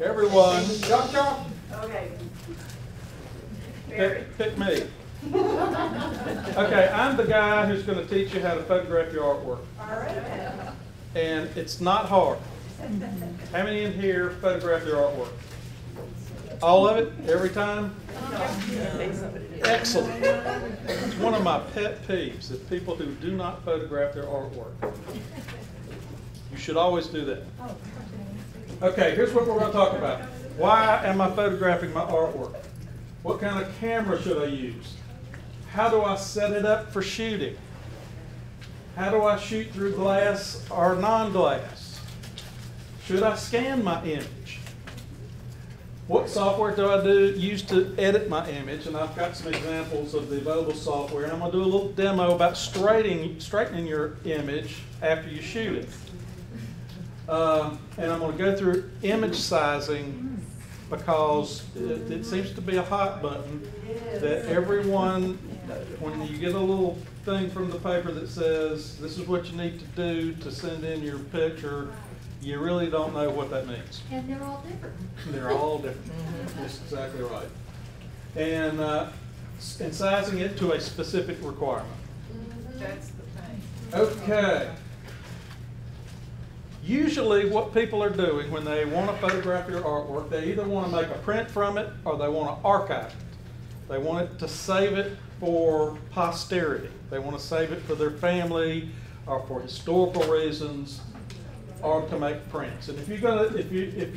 Everyone, Chop, chop. Okay. pick me. Okay, I'm the guy who's going to teach you how to photograph your artwork. All right. And it's not hard. How many in here photograph their artwork? All of it? Every time? Excellent. It's one of my pet peeves, is people who do not photograph their artwork. You should always do that. Okay, here's what we're going to talk about. Why am I photographing my artwork? What kind of camera should I use? How do I set it up for shooting? How do I shoot through glass or non-glass? Should I scan my image? What software do I use to edit my image? And I've got some examples of the available software. And I'm going to do a little demo about straightening your image after you shoot it. And I'm going to go through image sizing because it seems to be a hot button that everyone, when you get a little thing from the paper that says this is what you need to do to send in your picture, you really don't know what that means. And they're all different. They're all different. That's exactly right. And sizing it to a specific requirement. That's the thing. Okay. Usually what people are doing when they want to photograph your artwork, they either want to make a print from it or they want to archive it. They want it to save it for posterity. They want to save it for their family or for historical reasons or to make prints. And if you're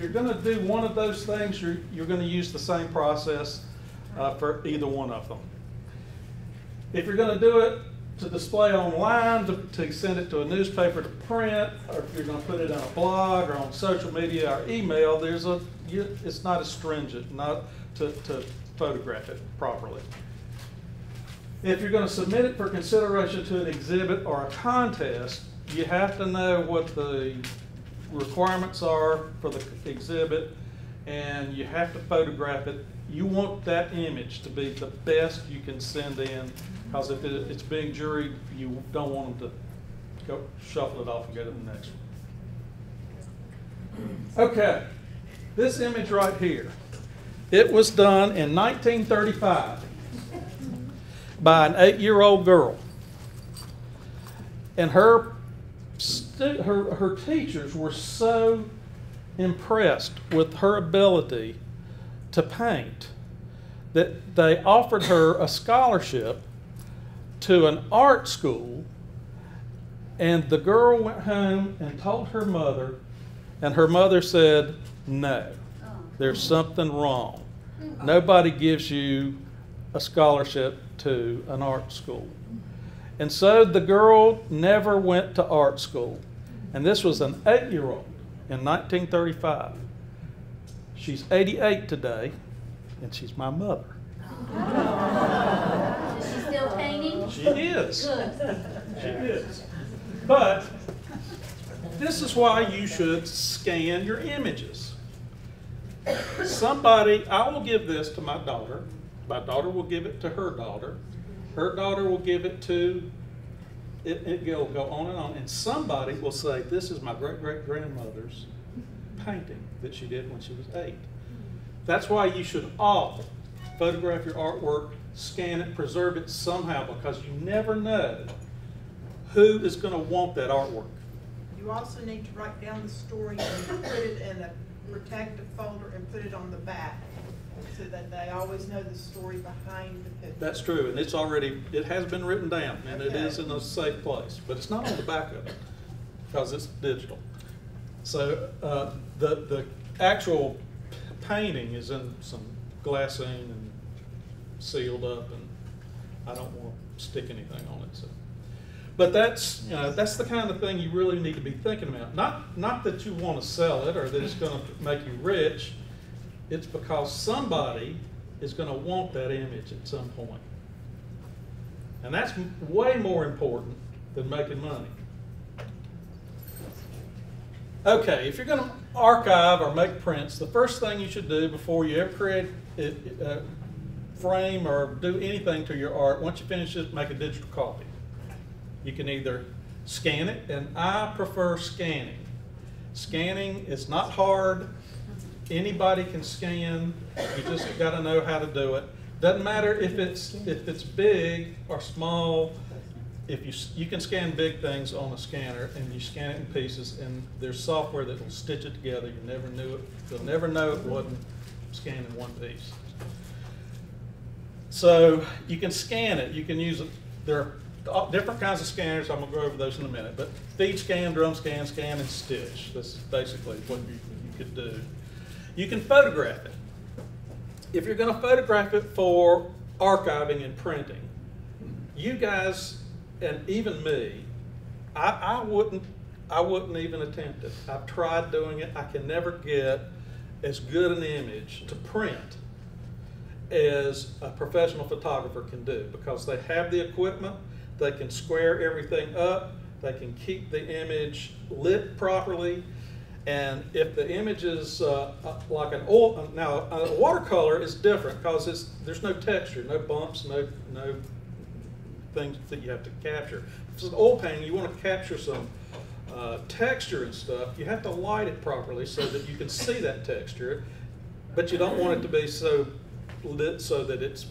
gonna do one of those things, you're going to use the same process for either one of them. If you're going to do it to display online, to send it to a newspaper to print, or if you're going to put it on a blog or on social media or email, it's not as stringent not to photograph it properly. If you're going to submit it for consideration to an exhibit or a contest, you have to know what the requirements are for the exhibit, and you have to photograph it. You want that image to be the best you can send in, because if it's being juried, you don't want them to go shuffle it off and go to the next one. Okay, this image right here, it was done in 1935 by an 8-year-old girl, and her teachers were so impressed with her ability to paint that they offered her a scholarship to an art school, and the girl went home and told her mother, and her mother said, no, there's something wrong. Nobody gives you a scholarship to an art school. And so the girl never went to art school. And this was an 8-year-old in 1935. She's 88 today, and she's my mother. Is she still painting? She is. Good. She is. But this is why you should scan your images. I will give this to my daughter. My daughter will give it to her daughter. Her daughter will give it to, it'll go on, and somebody will say, this is my great-great-grandmother's painting that she did when she was 8. That's why you should all photograph your artwork, scan it, preserve it somehow, because you never know who is going to want that artwork. You also need to write down the story and put it in a protective folder and put it on the back, so that they always know the story behind the picture. That's true, and it has been written down, and it is in a safe place, but it's not on the back of it because it's digital. So the actual painting is in some glassine and sealed up, and I don't want to stick anything on it. So. But that's the kind of thing you really need to be thinking about. Not that you want to sell it or that it's going to make you rich. It's because somebody is going to want that image at some point. And that's way more important than making money. Okay, if you're going to archive or make prints, the first thing you should do before you ever create a frame or do anything to your art, once you finish it, make a digital copy. You can either scan it, and I prefer scanning. Scanning is not hard. Anybody can scan, you just gotta know how to do it. Doesn't matter if it's big or small, you can scan big things on a scanner and you scan it in pieces, and there's software that will stitch it together. You'll never know it wasn't scanned in one piece. So you can scan it, you can use it. There are different kinds of scanners. I'm gonna go over those in a minute, but feed scan, drum scan, scan and stitch. That's basically what you could do. You can photograph it. If you're gonna photograph it for archiving and printing, you guys, and even me, I wouldn't even attempt it. I've tried doing it. I can never get as good an image to print as a professional photographer can do, because they have the equipment, they can square everything up, they can keep the image lit properly, and if the image is like an oil, now a watercolor is different because there's no texture, no bumps, no things that you have to capture. If it's an oil painting, you want to capture some texture and stuff, you have to light it properly so that you can see that texture, but you don't want it to be so lit so that it's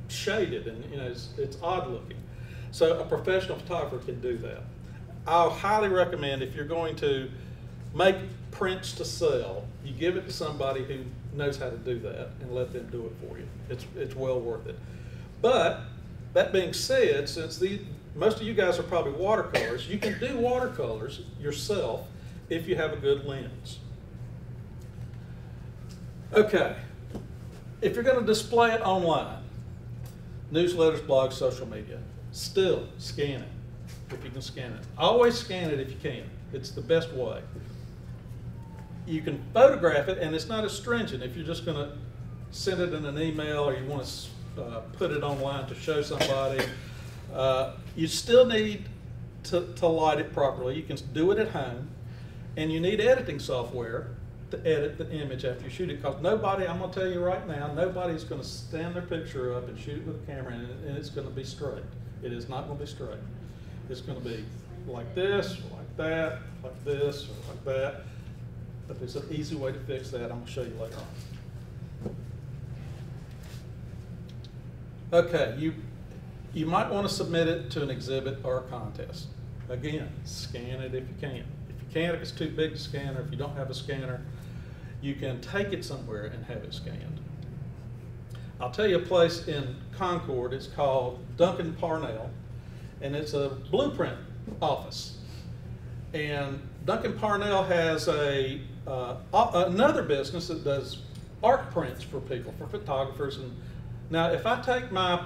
shaded and it's odd looking. So a professional photographer can do that. I'll highly recommend, if you're going to make prints to sell, you give it to somebody who knows how to do that and let them do it for you. It's well worth it. But that being said, since most of you guys are probably watercolors, you can do watercolors yourself if you have a good lens. Okay, if you're going to display it online, newsletters, blogs, social media, still scan it if you can scan it. Always scan it if you can. It's the best way. You can photograph it, and it's not as stringent. If you're just going to send it in an email or you want to put it online to show somebody, you still need to light it properly. You can do it at home, and you need editing software to edit the image after you shoot it, because nobody, I'm going to tell you right now, nobody's going to stand their picture up and shoot it with a camera and it's going to be straight. It is not going to be straight. It's going to be like this, or like that, like this, or like that. But there's an easy way to fix that. I'm going to show you later on. Okay, you might want to submit it to an exhibit or a contest. Again, scan it if you can. If you can't, if it's too big to scan, or if you don't have a scanner, you can take it somewhere and have it scanned. I'll tell you a place in Concord. It's called Duncan Parnell, and it's a blueprint office. And Duncan Parnell has another business that does art prints for people, for photographers. And now, if I take my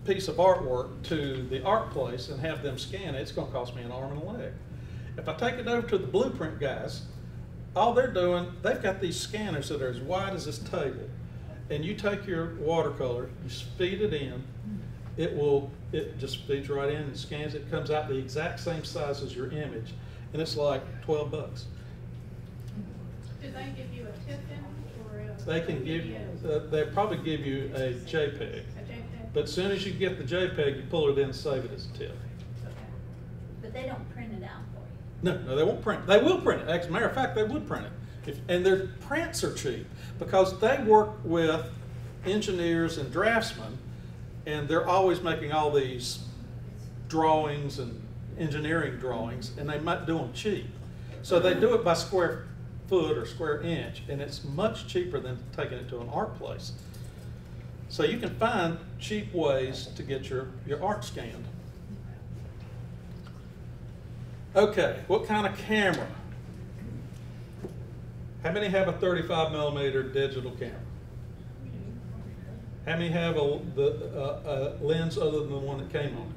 piece of artwork to the art place and have them scan it, it's going to cost me an arm and a leg. If I take it over to the blueprint guys, all they're doing, they've got these scanners that are as wide as this table, and you take your watercolor, you feed it in, it just feeds right in and scans it, comes out the exact same size as your image, and it's like $12. Do they give you a tip in, or They can give you, they'll probably give you a JPEG. a JPEG? But as soon as you get the JPEG, you pull it in and save it as a tip. Okay. But they don't print it out for you? No, they won't print. They will print it. As a matter of fact, they would print it. And their prints are cheap because they work with engineers and draftsmen, and they're always making all these drawings and engineering drawings, and they might do them cheap. So they do it by square foot or square inch, and it's much cheaper than taking it to an art place. So you can find cheap ways to get your art scanned. Okay, what kind of camera? How many have a 35mm digital camera? How many have a lens other than the one that came on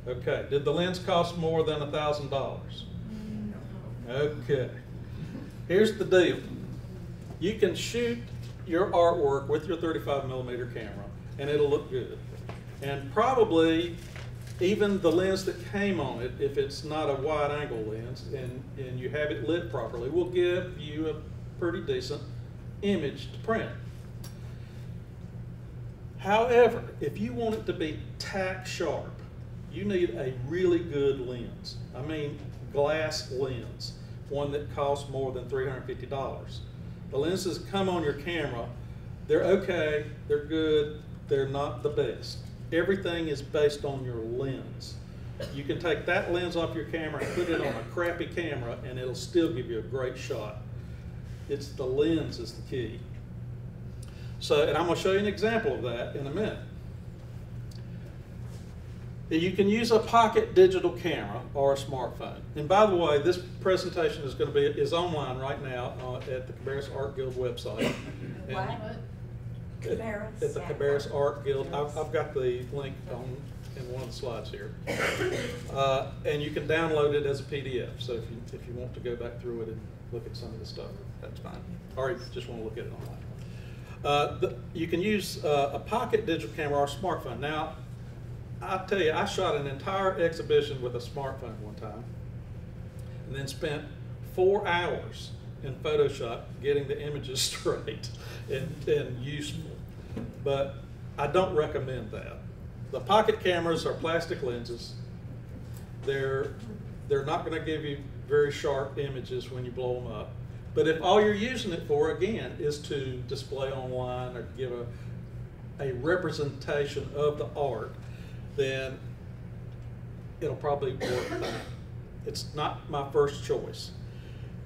it? Okay, did the lens cost more than $1,000? Okay, here's the deal. You can shoot your artwork with your 35mm camera and it'll look good. And probably even the lens that came on it, if it's not a wide angle lens and you have it lit properly, will give you a pretty decent image to print. However, if you want it to be tack sharp, you need a really good lens. I mean glass lens. one that costs more than $350. The lenses come on your camera. They're okay, they're good, they're not the best. Everything is based on your lens. You can take that lens off your camera and put it on a crappy camera and it'll still give you a great shot. It's the lens is the key. So, and I'm going to show you an example of that in a minute. You can use a pocket digital camera or a smartphone. And by the way, this presentation is online right now at the Cabarrus Art Guild website. What? At the Cabarrus Art Guild. I've got the link in one of the slides here. And you can download it as a PDF. So if you want to go back through it and look at some of the stuff, that's fine. Or if you just want to look at it online. You can use a pocket digital camera or a smartphone. Now, I'll tell you, I shot an entire exhibition with a smartphone one time and then spent 4 hours in Photoshop getting the images straight and useful. But I don't recommend that. The pocket cameras are plastic lenses. They're not going to give you very sharp images when you blow them up. But if all you're using it for, again, is to display online or give a representation of the art, then it'll probably work fine. It's not my first choice.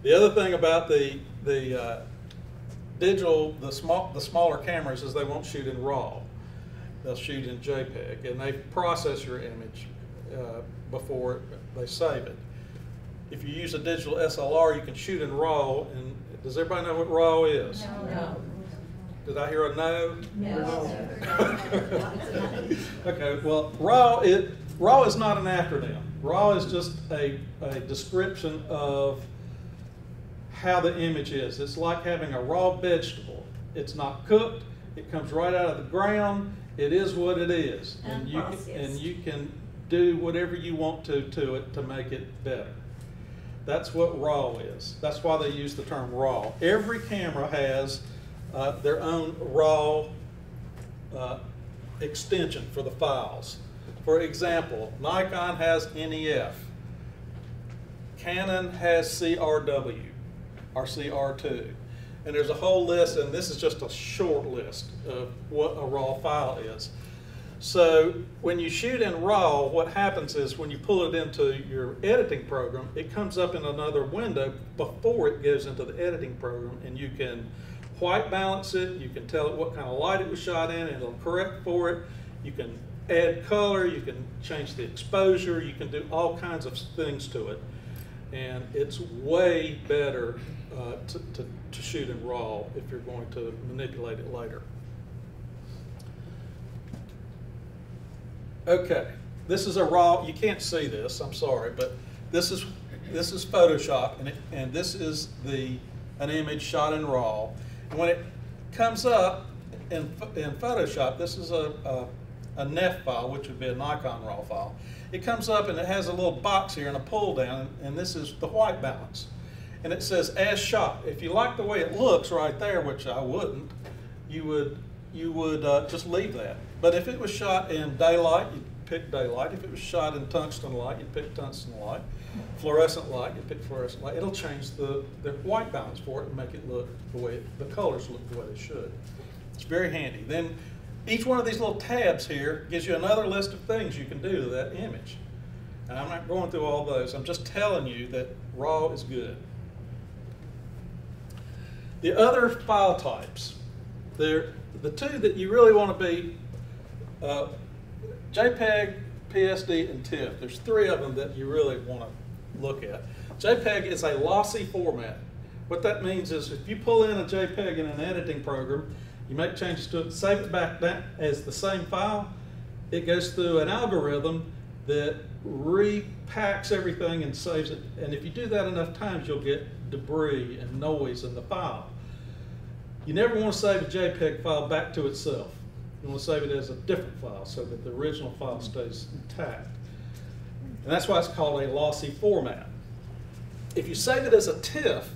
The other thing about the digital, the smaller cameras is they won't shoot in RAW. They'll shoot in JPEG, and they process your image before they save it. If you use a digital SLR, you can shoot in RAW, and does everybody know what RAW is? No. Did I hear a no? No. Okay, well, RAW is not an acronym. RAW is just a description of how the image is. It's like having a raw vegetable. It's not cooked. It comes right out of the ground. It is what it is. And you can do whatever you want to it to make it better. That's what RAW is. That's why they use the term RAW. Every camera has their own RAW extension for the files. For example, Nikon has NEF. Canon has CRW or CR2. And there's a whole list, and this is just a short list of what a RAW file is. So when you shoot in RAW, what happens is when you pull it into your editing program, it comes up in another window before it goes into the editing program, and you can white balance it, you can tell it what kind of light it was shot in, and it'll correct for it. You can add color, you can change the exposure, you can do all kinds of things to it. And it's way better to shoot in RAW if you're going to manipulate it later. Okay, this is a RAW. You can't see this, I'm sorry, but this is Photoshop, and this is an image shot in RAW. And when it comes up in Photoshop, this is a NEF file, which would be a Nikon RAW file. It comes up and it has a little box here and a pull down, and this is the white balance. And it says as shot. If you like the way it looks right there, which I wouldn't, you would just leave that. But if it was shot in daylight, you'd pick daylight. If it was shot in tungsten light, you'd pick tungsten light. Fluorescent light, you'd pick fluorescent light. It'll change the white balance for it and make it look the way the colors look the way they should. It's very handy. Then each one of these little tabs here gives you another list of things you can do to that image. And I'm not going through all those. I'm just telling you that RAW is good. The other file types, they're the two that you really want to be JPEG, PSD, and TIFF. There's 3 of them that you really want to look at. JPEG is a lossy format. What that means is if you pull in a JPEG in an editing program, you make changes to it, save it back as the same file, it goes through an algorithm that repacks everything and saves it. And if you do that enough times, you'll get debris and noise in the file. You never want to save a JPEG file back to itself. You want to save it as a different file so that the original file stays intact. And that's why it's called a lossy format. If you save it as a TIFF,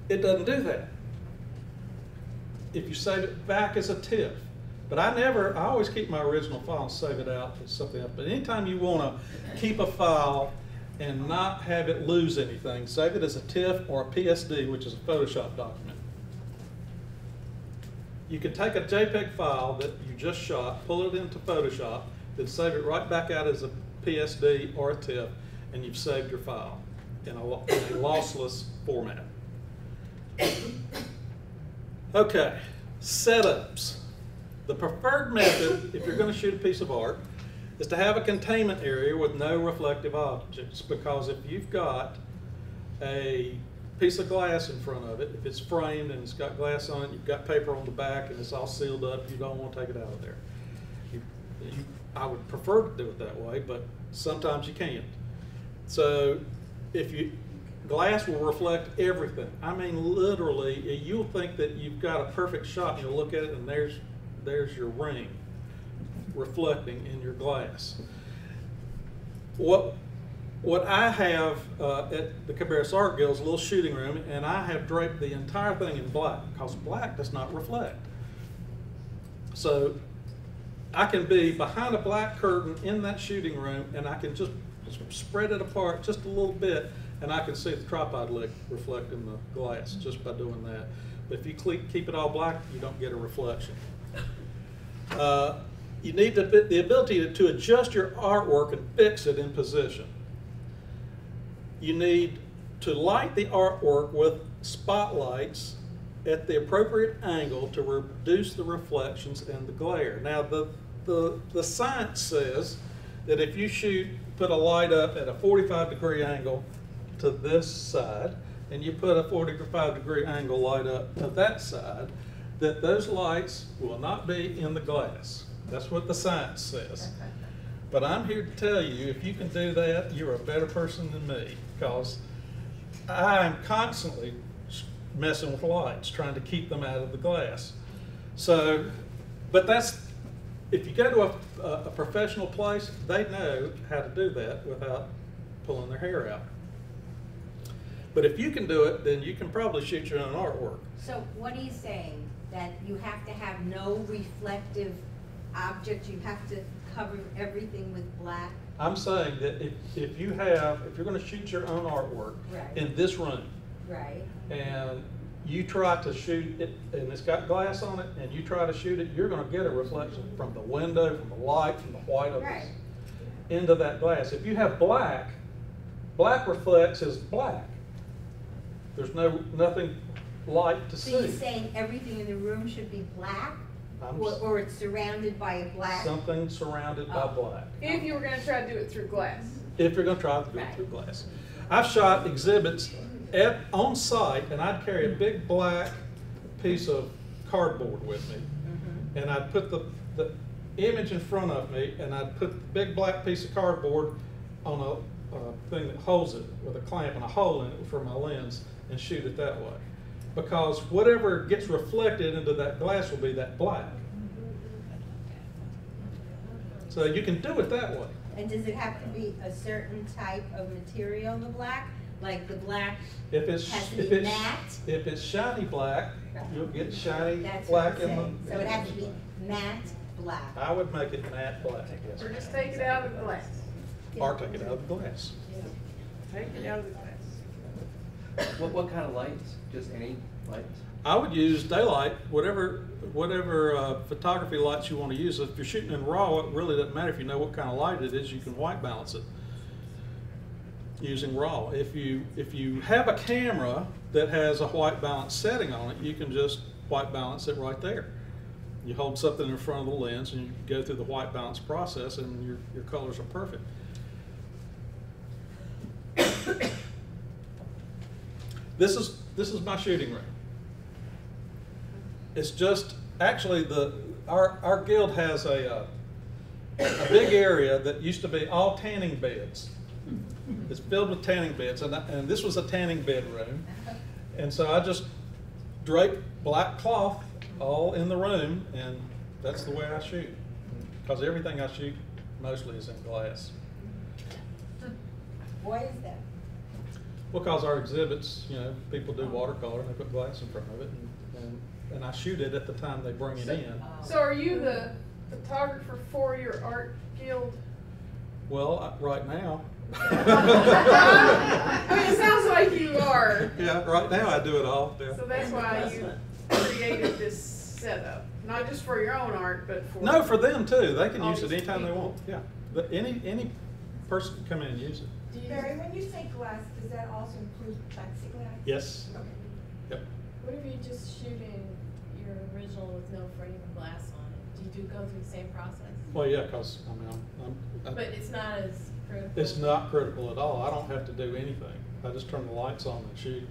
it doesn't do that. If you save it back as a TIFF. But I always keep my original file and save it out as something else. But anytime you want to keep a file and not have it lose anything. Save it as a TIFF or a PSD, which is a Photoshop document. You can take a JPEG file that you just shot, pull it into Photoshop, then save it right back out as a PSD or a TIFF, and you've saved your file in a lossless format. Okay, setups. The preferred method, if you're going to shoot a piece of art, is to have a containment area with no reflective objects, because if you've got a piece of glass in front of it, if it's framed and it's got glass on it, you've got paper on the back and it's all sealed up, you don't want to take it out of there. I would prefer to do it that way, but sometimes you can't. So glass will reflect everything. I mean, literally, you'll think that you've got a perfect shot, and you'll look at it and there's your ring reflecting in your glass. What I have at the Cabarrus Art Guild is a little shooting room, and I have draped the entire thing in black, because black does not reflect. So I can be behind a black curtain in that shooting room, and I can just spread it apart just a little bit, and I can see the tripod leg reflecting the glass just by doing that. But if you keep it all black, you don't get a reflection. You need the ability to adjust your artwork and fix it in position. You need to light the artwork with spotlights at the appropriate angle to reduce the reflections and the glare. Now, the science says that if you put a light up at a 45-degree angle to this side, and you put a 45-degree angle light up to that side, that those lights will not be in the glass. That's what the science says. But I'm here to tell you, if you can do that, you're a better person than me, because I'm constantly messing with lights, trying to keep them out of the glass. So, but if you go to a professional place, they know how to do that without pulling their hair out. But if you can do it, then you can probably shoot your own artwork. So what are you saying? That you have to have no reflective objects, you have to cover everything with black? I'm saying that if you're going to shoot your own artwork in this room, and you try to shoot it, and it's got glass on it, and you try to shoot it, you're going to get a reflection from the window, from the light, from the white of it into that glass. If you have black reflects as black. There's nothing light to see. So you're saying everything in the room should be black? Or it's surrounded by a black? Something surrounded by black. If you were going to try to do it through glass. If you're going to try to do it through glass. I've shot exhibits on site, and I'd carry a big black piece of cardboard with me, and I'd put the image in front of me, and I'd put the big black piece of cardboard on a thing that holds it with a clamp and a hole in it for my lens, and shoot it that way. Because whatever gets reflected into that glass will be that black. So you can do it that way. And does it have to be a certain type of material, the black? Like the black has to be matte? If it's shiny black, you'll get shiny That's black what I'm in saying. the... So it has to be matte black. I would make it matte black, yes. Or just take it out of the glass. Or take it out of the glass. Take it out of the glass. What kind of lights? Just any lights? I would use daylight, whatever photography lights you want to use. If you're shooting in RAW, it really doesn't matter if you know what kind of light it is. You can white balance it using RAW. If you have a camera that has a white balance setting on it, you can just white balance it right there. You hold something in front of the lens and you go through the white balance process, and your colors are perfect. This is my shooting room. It's just actually our guild has a big area that used to be all tanning beds. It's filled with tanning beds, and this was a tanning bedroom, and so I just draped black cloth all in the room, and that's the way I shoot. Because everything I shoot mostly is in glass. Why is that? Because our exhibits, people do watercolor and they put glass in front of it, and I shoot it at the time they bring it in. So are you the photographer for your art guild? Well, right now, I mean, it sounds like you are. Yeah, right now I do it all, yeah. So that's why you created this setup, not just for your own art, but for. No, for them too. They can all use it these anytime they people. want, yeah. But any person can come in and use it. Do you- Barry, when you say glass, does that also include plexiglass? Yes. Okay. Yep. What if you're just shooting your original with no frame of glass on it? Do you go through the same process? Well, yeah, because, I mean, But it's not as critical? it's not critical at all. I don't have to do anything. I just turn the lights on and shoot.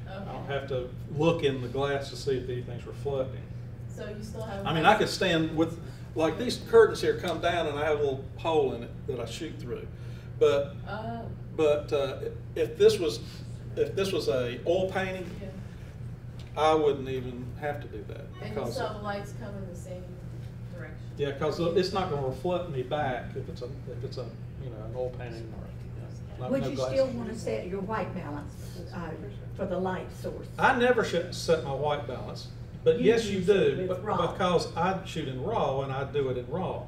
I don't Okay. have to look in the glass to see if anything's reflecting. So you still have. I mean, I could stand with, like these curtains here come down and I have a little hole in it that I shoot through. But, Oh, if this was a oil painting, yeah. I wouldn't even have to do that. And you because- still have the lights come in the same direction? Yeah, because it's not gonna reflect me back if it's a, you know, an oil painting or, you know, Would no you glass. still want to set your white balance for the light source? I never set my white balance, but You yes, you use it do, with but raw. because I shoot in RAW and I do it in RAW.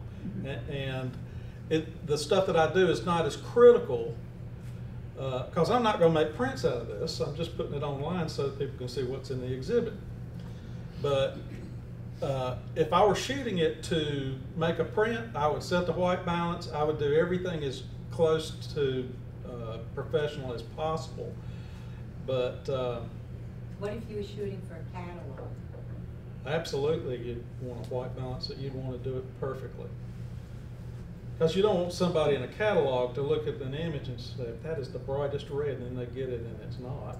And the stuff that I do is not as critical, because I'm not gonna make prints out of this, I'm just putting it online so that people can see what's in the exhibit. But if I were shooting it to make a print, I would set the white balance, I would do everything as close to professional as possible. But What if you were shooting for a catalog? absolutely, you'd want a white balance, that you'd want to do it perfectly. Because you don't want somebody in a catalog to look at an image and say, that is the brightest red, and then they get it and it's not.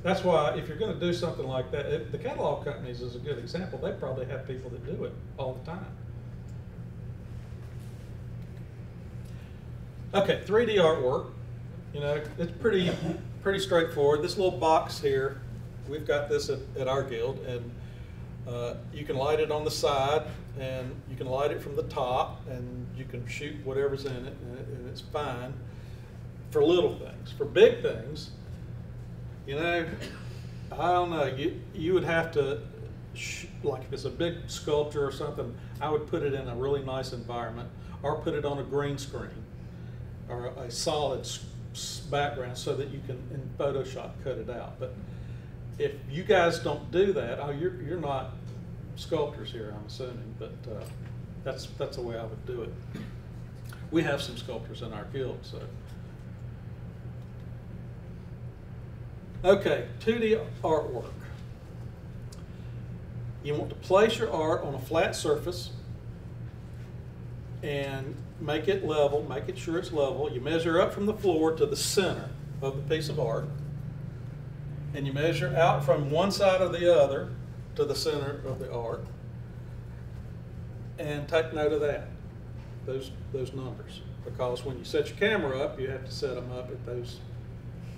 That's why if you're going to do something like that, the catalog companies is a good example. They probably have people that do it all the time. Okay, 3D artwork. You know, it's pretty straightforward. This little box here, we've got this at our guild, and you can light it on the side, and you can light it from the top, and you can shoot whatever's in it, and it's fine for little things. For big things, you know, I don't know. You would have to, like if it's a big sculpture or something, I would put it in a really nice environment, or put it on a green screen, or a solid background so that you can in Photoshop cut it out. But if you guys don't do that, you're not sculptors here, I'm assuming, but that's the way I would do it. We have some sculptors in our guild, so. Okay, 2D artwork. You want to place your art on a flat surface and make it level, make it sure it's level. You measure up from the floor to the center of the piece of art, and you measure out from one side or the other to the center of the art, and take note of that, those numbers, because when you set your camera up, you have to set them up at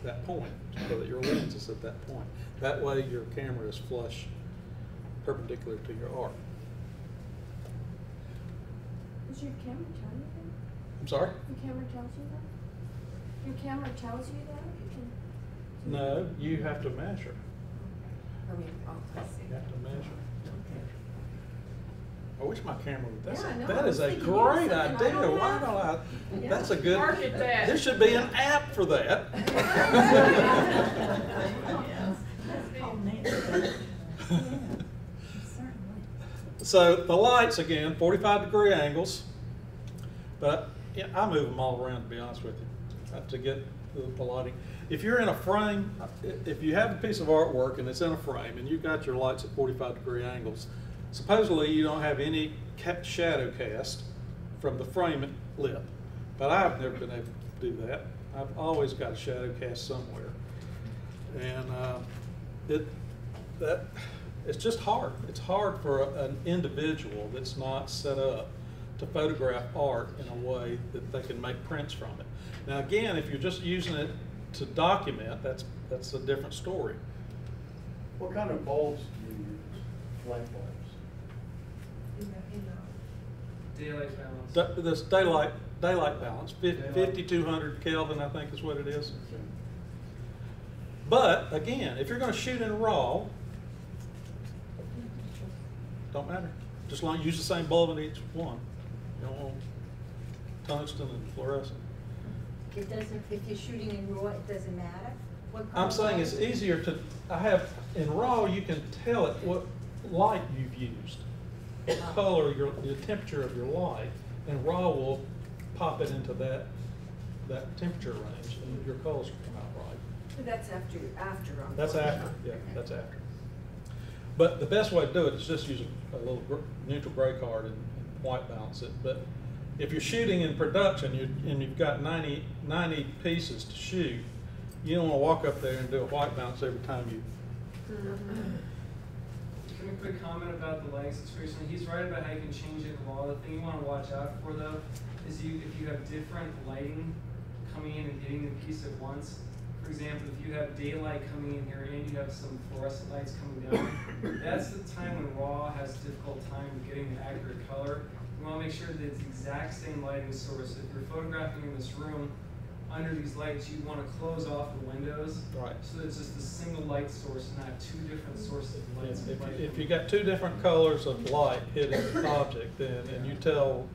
that point, so that your lens is at that point. That way your camera is flush, perpendicular to your art. Does your camera tell you that? I'm sorry? Your camera tells you that? Your camera tells you that? No, you have to measure. I mean, I see. You have to measure. I wish my camera would. Yeah, I know. That I is was a thinking great you had something idea. I don't Why have. don't I? Yeah. That's a good. Market that. There should be an app for that. So the lights again, 45-degree angles, but yeah, I move them all around to be honest with you, to get the lighting. If you're in a frame, if you have a piece of artwork and it's in a frame and you've got your lights at 45-degree angles, supposedly you don't have any shadow cast from the frame lit, but I've never been able to do that. I've always got a shadow cast somewhere, and it's just hard. It's hard for an individual that's not set up to photograph art in a way that they can make prints from it. Now again, if you're just using it to document, that's a different story. What kind of bulbs do you use? Light bulbs? Daylight balance. This daylight balance, 5200 Kelvin, I think is what it is. But again, if you're going to shoot in RAW, don't matter. Just long use the same bulb in each one. You don't want tungsten and fluorescent. It doesn't, if you're shooting in RAW, it doesn't matter? What I'm color saying light? it's easier to, in RAW, you can tell it what light you've used. What color, the temperature of your light, and RAW will pop it into that temperature range, and your colors will come out right. So that's after. That's after, yeah, that's after. But the best way to do it is just use a little neutral gray card and white balance it. But if you're shooting in production and you've got 90 pieces to shoot, you don't want to walk up there and do a white balance every time you. Can we put a comment about the lighting situation? He's right about how you can change it in law. The thing you want to watch out for, though, is if you have different lighting coming in and hitting the piece at once. For example, if you have daylight coming in here and you have some fluorescent lights coming down, that's the time when RAW has a difficult time getting the accurate color. You want to make sure that it's the exact same lighting source. If you're photographing in this room under these lights, you want to close off the windows, Right. so that it's just a single light source, not two different sources of lights. If you got two different colors of light hitting the object, then and you tell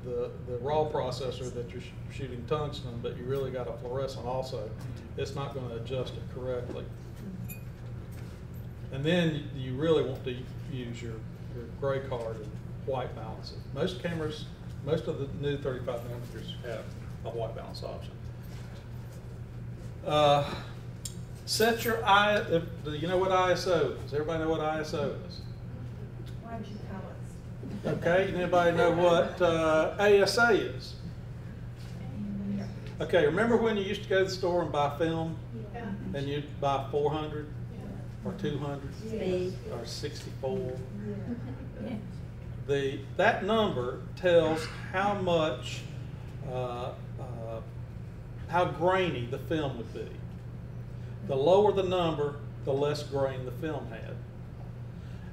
the RAW processor that you're shooting tungsten, but you really got a fluorescent also, it's not going to adjust it correctly. And then you really want to use your gray card and white balance it. Most cameras, most of the new 35 millimeters have a white balance option. Set your do you know what ISO is? Everybody know what ISO is? Why'd you tell us? Okay, anybody know what ASA is? Okay, remember when you used to go to the store and buy film? Yeah. And you'd buy 400 or 200 Speed. or 64? That number tells how much, how grainy the film would be. The lower the number, the less grain the film had.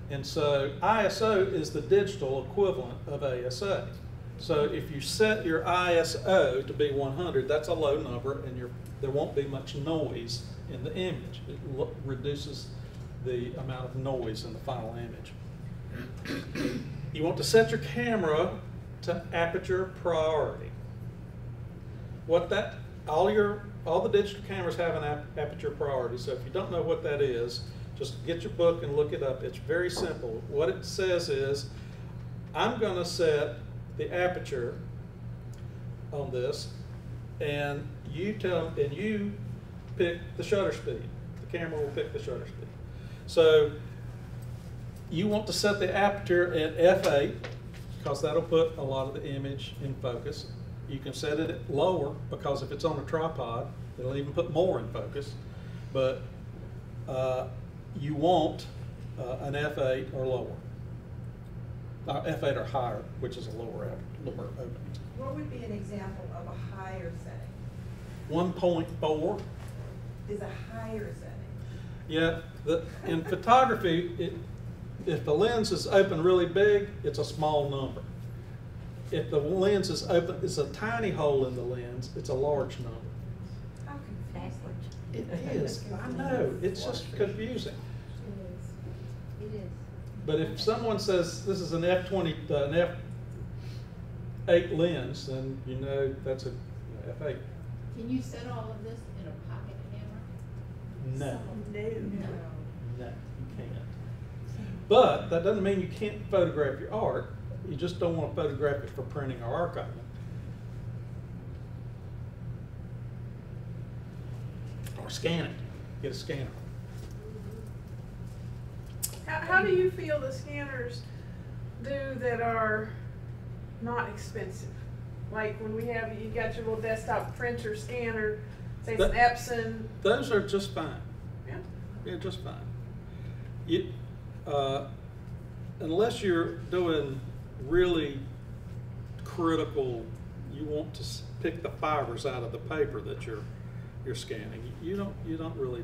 And so ISO is the digital equivalent of ASA. So if you set your ISO to be 100, that's a low number, and there won't be much noise in the image. It reduces the amount of noise in the final image. You want to set your camera to aperture priority. All the digital cameras have an aperture priority, so if you don't know what that is, just get your book and look it up. It's very simple. What it says is, I'm going to set the aperture on this, and you pick the shutter speed. The camera will pick the shutter speed. So you want to set the aperture at f8 because that'll put a lot of the image in focus. You can set it at lower because if it's on a tripod, it'll even put more in focus. But you want an f8 or lower. F8 or higher, which is a lower opening. What would be an example of a higher setting? 1.4. Is a higher setting? Yeah, in photography, if the lens is open really big, it's a small number. If the lens is open, it's a tiny hole in the lens, it's a large number. How confusing. It is, I know, it's just confusing. It is. But if someone says this is an F8 lens, then you know that's a F8. Can you set all of this in a pocket camera? No, No. no, you can't. But that doesn't mean you can't photograph your art. You just don't want to photograph it for printing or archiving. Or scan it. Get a scanner. How do you feel the scanners do that are not expensive? Like when you got your little desktop printer scanner, say it's an Epson. Those are just fine. Yeah. Yeah, just fine. Unless you're doing really critical, you want to pick the fibers out of the paper that you're scanning. You don't really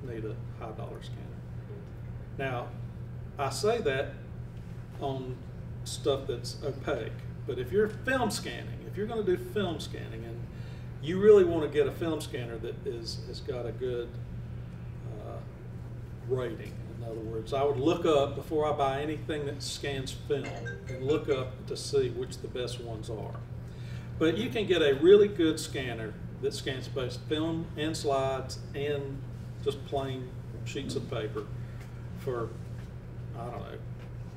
need a high dollar scanner. Now, I say that on stuff that's opaque, but if you're film scanning, if you're going to do film scanning, and you really want to get a film scanner that has got a good rating, and In other words, I would look up before I buy anything that scans film and look up to see which the best ones are. But you can get a really good scanner that scans both film and slides and just plain sheets of paper for, I don't know,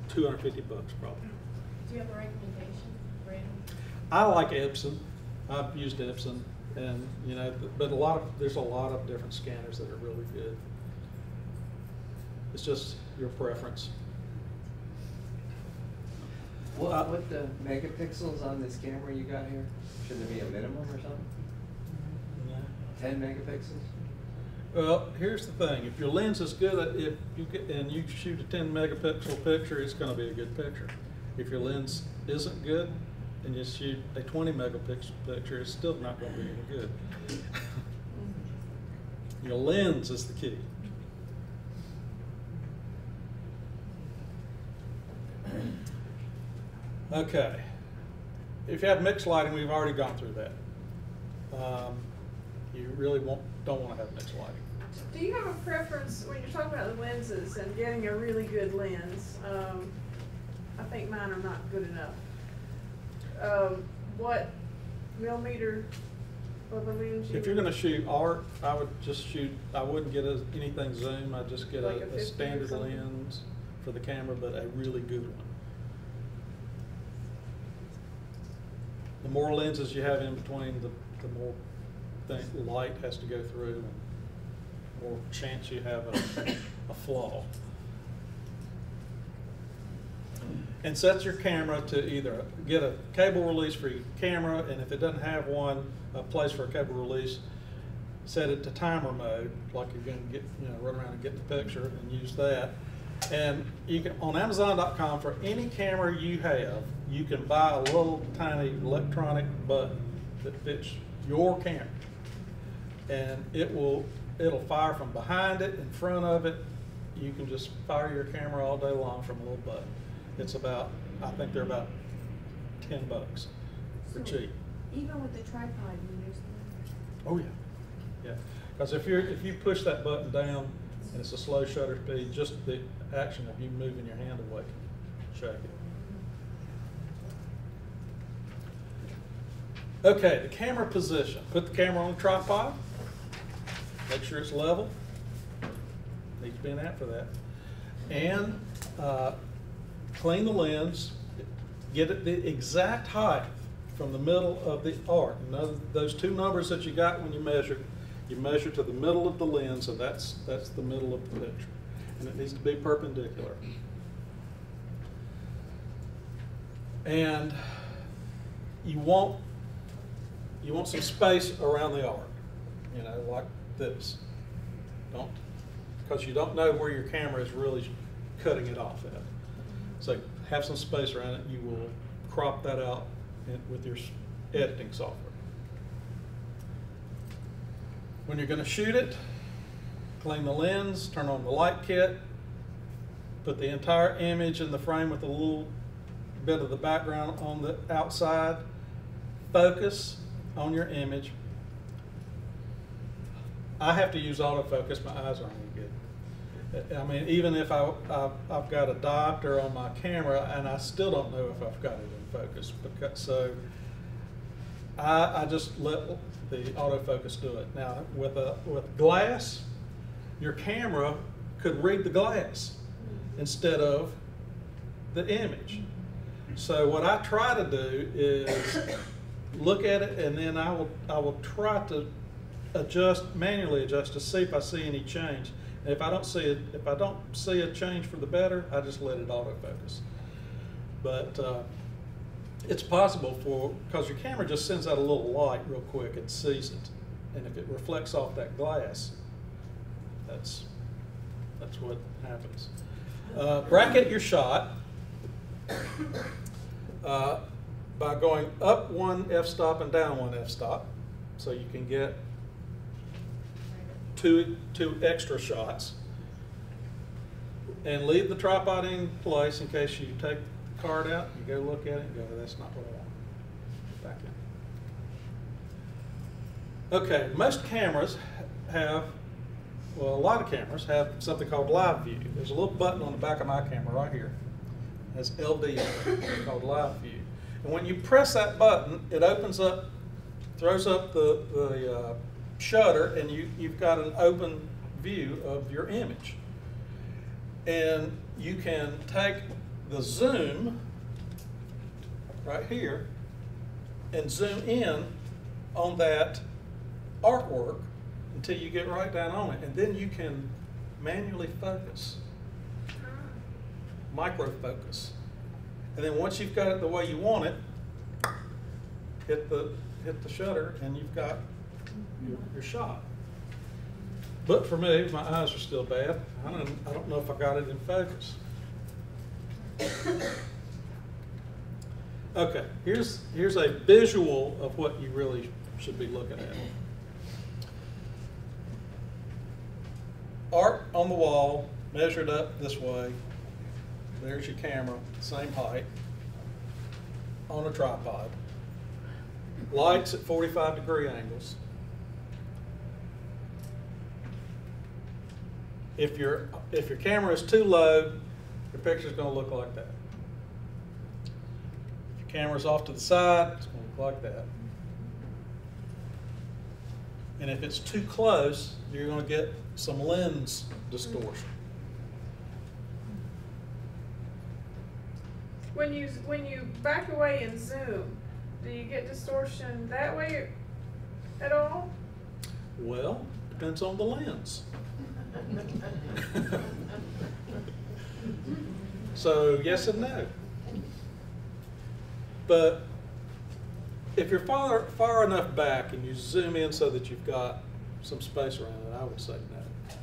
$250 probably. Do you have a recommendation, brand? I like Epson. I've used Epson, and you know, but there's a lot of different scanners that are really good. It's just your preference. What the megapixels on this camera you got here? Should there be a minimum or something? No. 10 megapixels? Well, here's the thing: if your lens is good, if you get and you shoot a 10 megapixel picture, it's going to be a good picture. If your lens isn't good and you shoot a 20 megapixel picture, it's still not going to be any good. Your lens is the key. Okay. If you have mixed lighting, we've already gone through that. You really don't want to have mixed lighting. Do you have a preference when you're talking about the lenses and getting a really good lens? I think mine are not good enough. What millimeter of a lens? If you're going to shoot art, I would just shoot. I wouldn't get anything zoom. I'd just get Like a a 50 or standard something? lens for the camera, but a really good one. The more lenses you have in between, the more light has to go through, and the more chance you have a flaw. And set your camera to either get a cable release for your camera, and if it doesn't have one, a place for a cable release, set it to timer mode, like you're going to get, run around and get the picture and use that. And you can, on Amazon.com, for any camera you have, you can buy a little tiny electronic button that fits your camera, and it'll fire from behind it, in front of it. You can just fire your camera all day long from a little button. It's about, I think they're about $10 for cheap. Even with the tripod, you use them? Oh yeah, yeah. Because if you push that button down and it's a slow shutter speed, just the action of you moving your hand away can shake it. Okay, the camera position. Put the camera on the tripod. Make sure it's level. Needs to be an app for that. And clean the lens. Get it the exact height from the middle of the arc. Those two numbers that you got when you measure to the middle of the lens, and that's the middle of the picture. And it needs to be perpendicular. And you want some space around the arc, like this. Because you don't know where your camera is really cutting it off at. So have some space around it. You will crop that out with your editing software. When you're going to shoot it, clean the lens, turn on the light kit, put the entire image in the frame with a little bit of the background on the outside. Focus on your image. I have to use autofocus. My eyes aren't any good. I mean, even if I've got a diopter on my camera, and I still don't know if I've got it in focus. So I just let the autofocus do it. Now, with glass, your camera could read the glass instead of the image. So what I try to do is look at it, and then I will try to manually adjust to see if I see any change. And if I don't see a change for the better, I just let it autofocus. But it's possible because your camera just sends out a little light real quick and sees it, and if it reflects off that glass, that's what happens. Bracket your shot by going up one f-stop and down one f-stop, so you can get two extra shots, and leave the tripod in place in case you take the card out, you go look at it and go, that's not what I want. Back in. Okay, most cameras have well, a lot of cameras have something called live view. There's a little button on the back of my camera right here. It has LD on it, called live view. And when you press that button, it opens up, throws up the shutter, and you've got an open view of your image. And you can take the zoom right here and zoom in on that artwork until you get right down on it, and then you can manually focus, micro focus, and then once you've got it the way you want it, hit the shutter, and you've got your shot. But for me, my eyes are still bad. I don't know if I got it in focus. Okay, here's a visual of what you really should be looking at. Art on the wall, measured up this way. There's your camera, same height, on a tripod. Lights at 45-degree angles. If your camera is too low, your picture's going to look like that. If your camera's off to the side, it's going to look like that. And if it's too close, you're going to get some lens distortion. When you back away and zoom, do you get distortion that way at all? Well, depends on the lens. So yes and no. But if you're far enough back and you zoom in so that you've got some space around it, I would say no.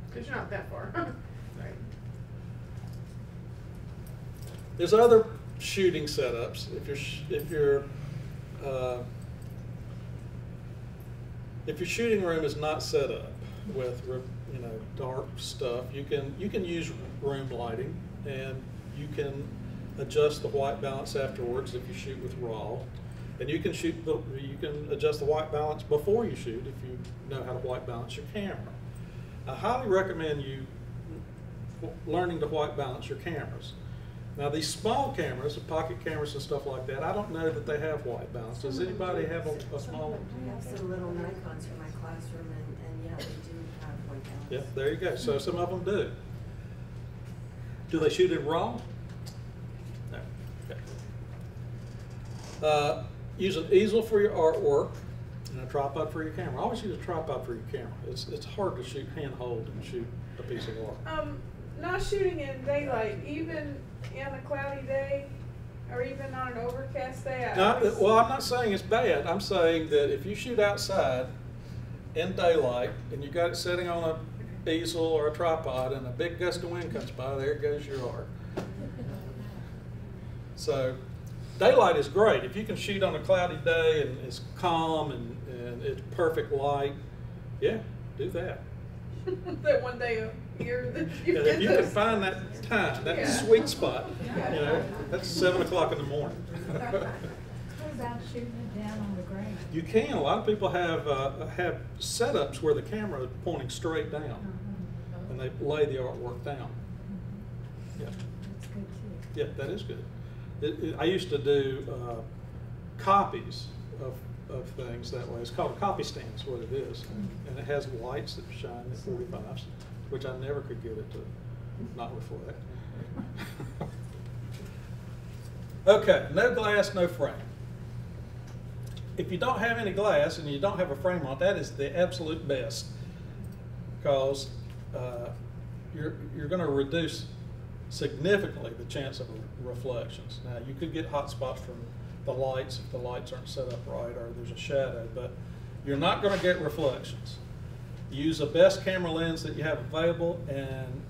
Because you're not that far. Right. There's other shooting setups. If your shooting room is not set up with dark stuff, you can use room lighting, and you can adjust the white balance afterwards if you shoot with RAW, and you can adjust the white balance before you shoot if you know how to white balance your camera. I highly recommend you learning to white balance your cameras. Now these small cameras, the pocket cameras and stuff like that, I don't know that they have white balance. Does anybody have a small one? I have some little Nikons for my classroom, and yeah, they do have white balance. Yeah, there you go. So some of them do. Do they shoot in RAW? No. Okay. Use an easel for your artwork and a tripod for your camera. Always use a tripod for your camera. It's hard to shoot handhold and shoot a piece of art. Not shooting in daylight, even in a cloudy day, or even on an overcast day. Well, I'm not saying it's bad. I'm saying that if you shoot outside in daylight and you got it sitting on an easel or a tripod and a big gust of wind comes by, there goes your art. So daylight is great. If you can shoot on a cloudy day and it's calm and it's perfect light, yeah, do that. That one day a year that you And get if you can this. find that time, that Yeah. sweet spot, that's 7 o'clock in the morning. What about shooting it down on the ground? You can. A lot of people have setups where the camera is pointing straight down, and they lay the artwork down. Yeah, That's good too. yeah, that is good. I used to do copies of things that way. It's called a copy stand, is what it is, and it has lights that shine at 45s, which I never could get it to not reflect. Okay, no glass, no frame. If you don't have any glass and you don't have a frame on it, that is the absolute best, because you're going to reduce significantly the chance of reflections. Now, you could get hot spots from the lights if the lights aren't set up right or there's a shadow, but you're not going to get reflections. Use the best camera lens that you have available, and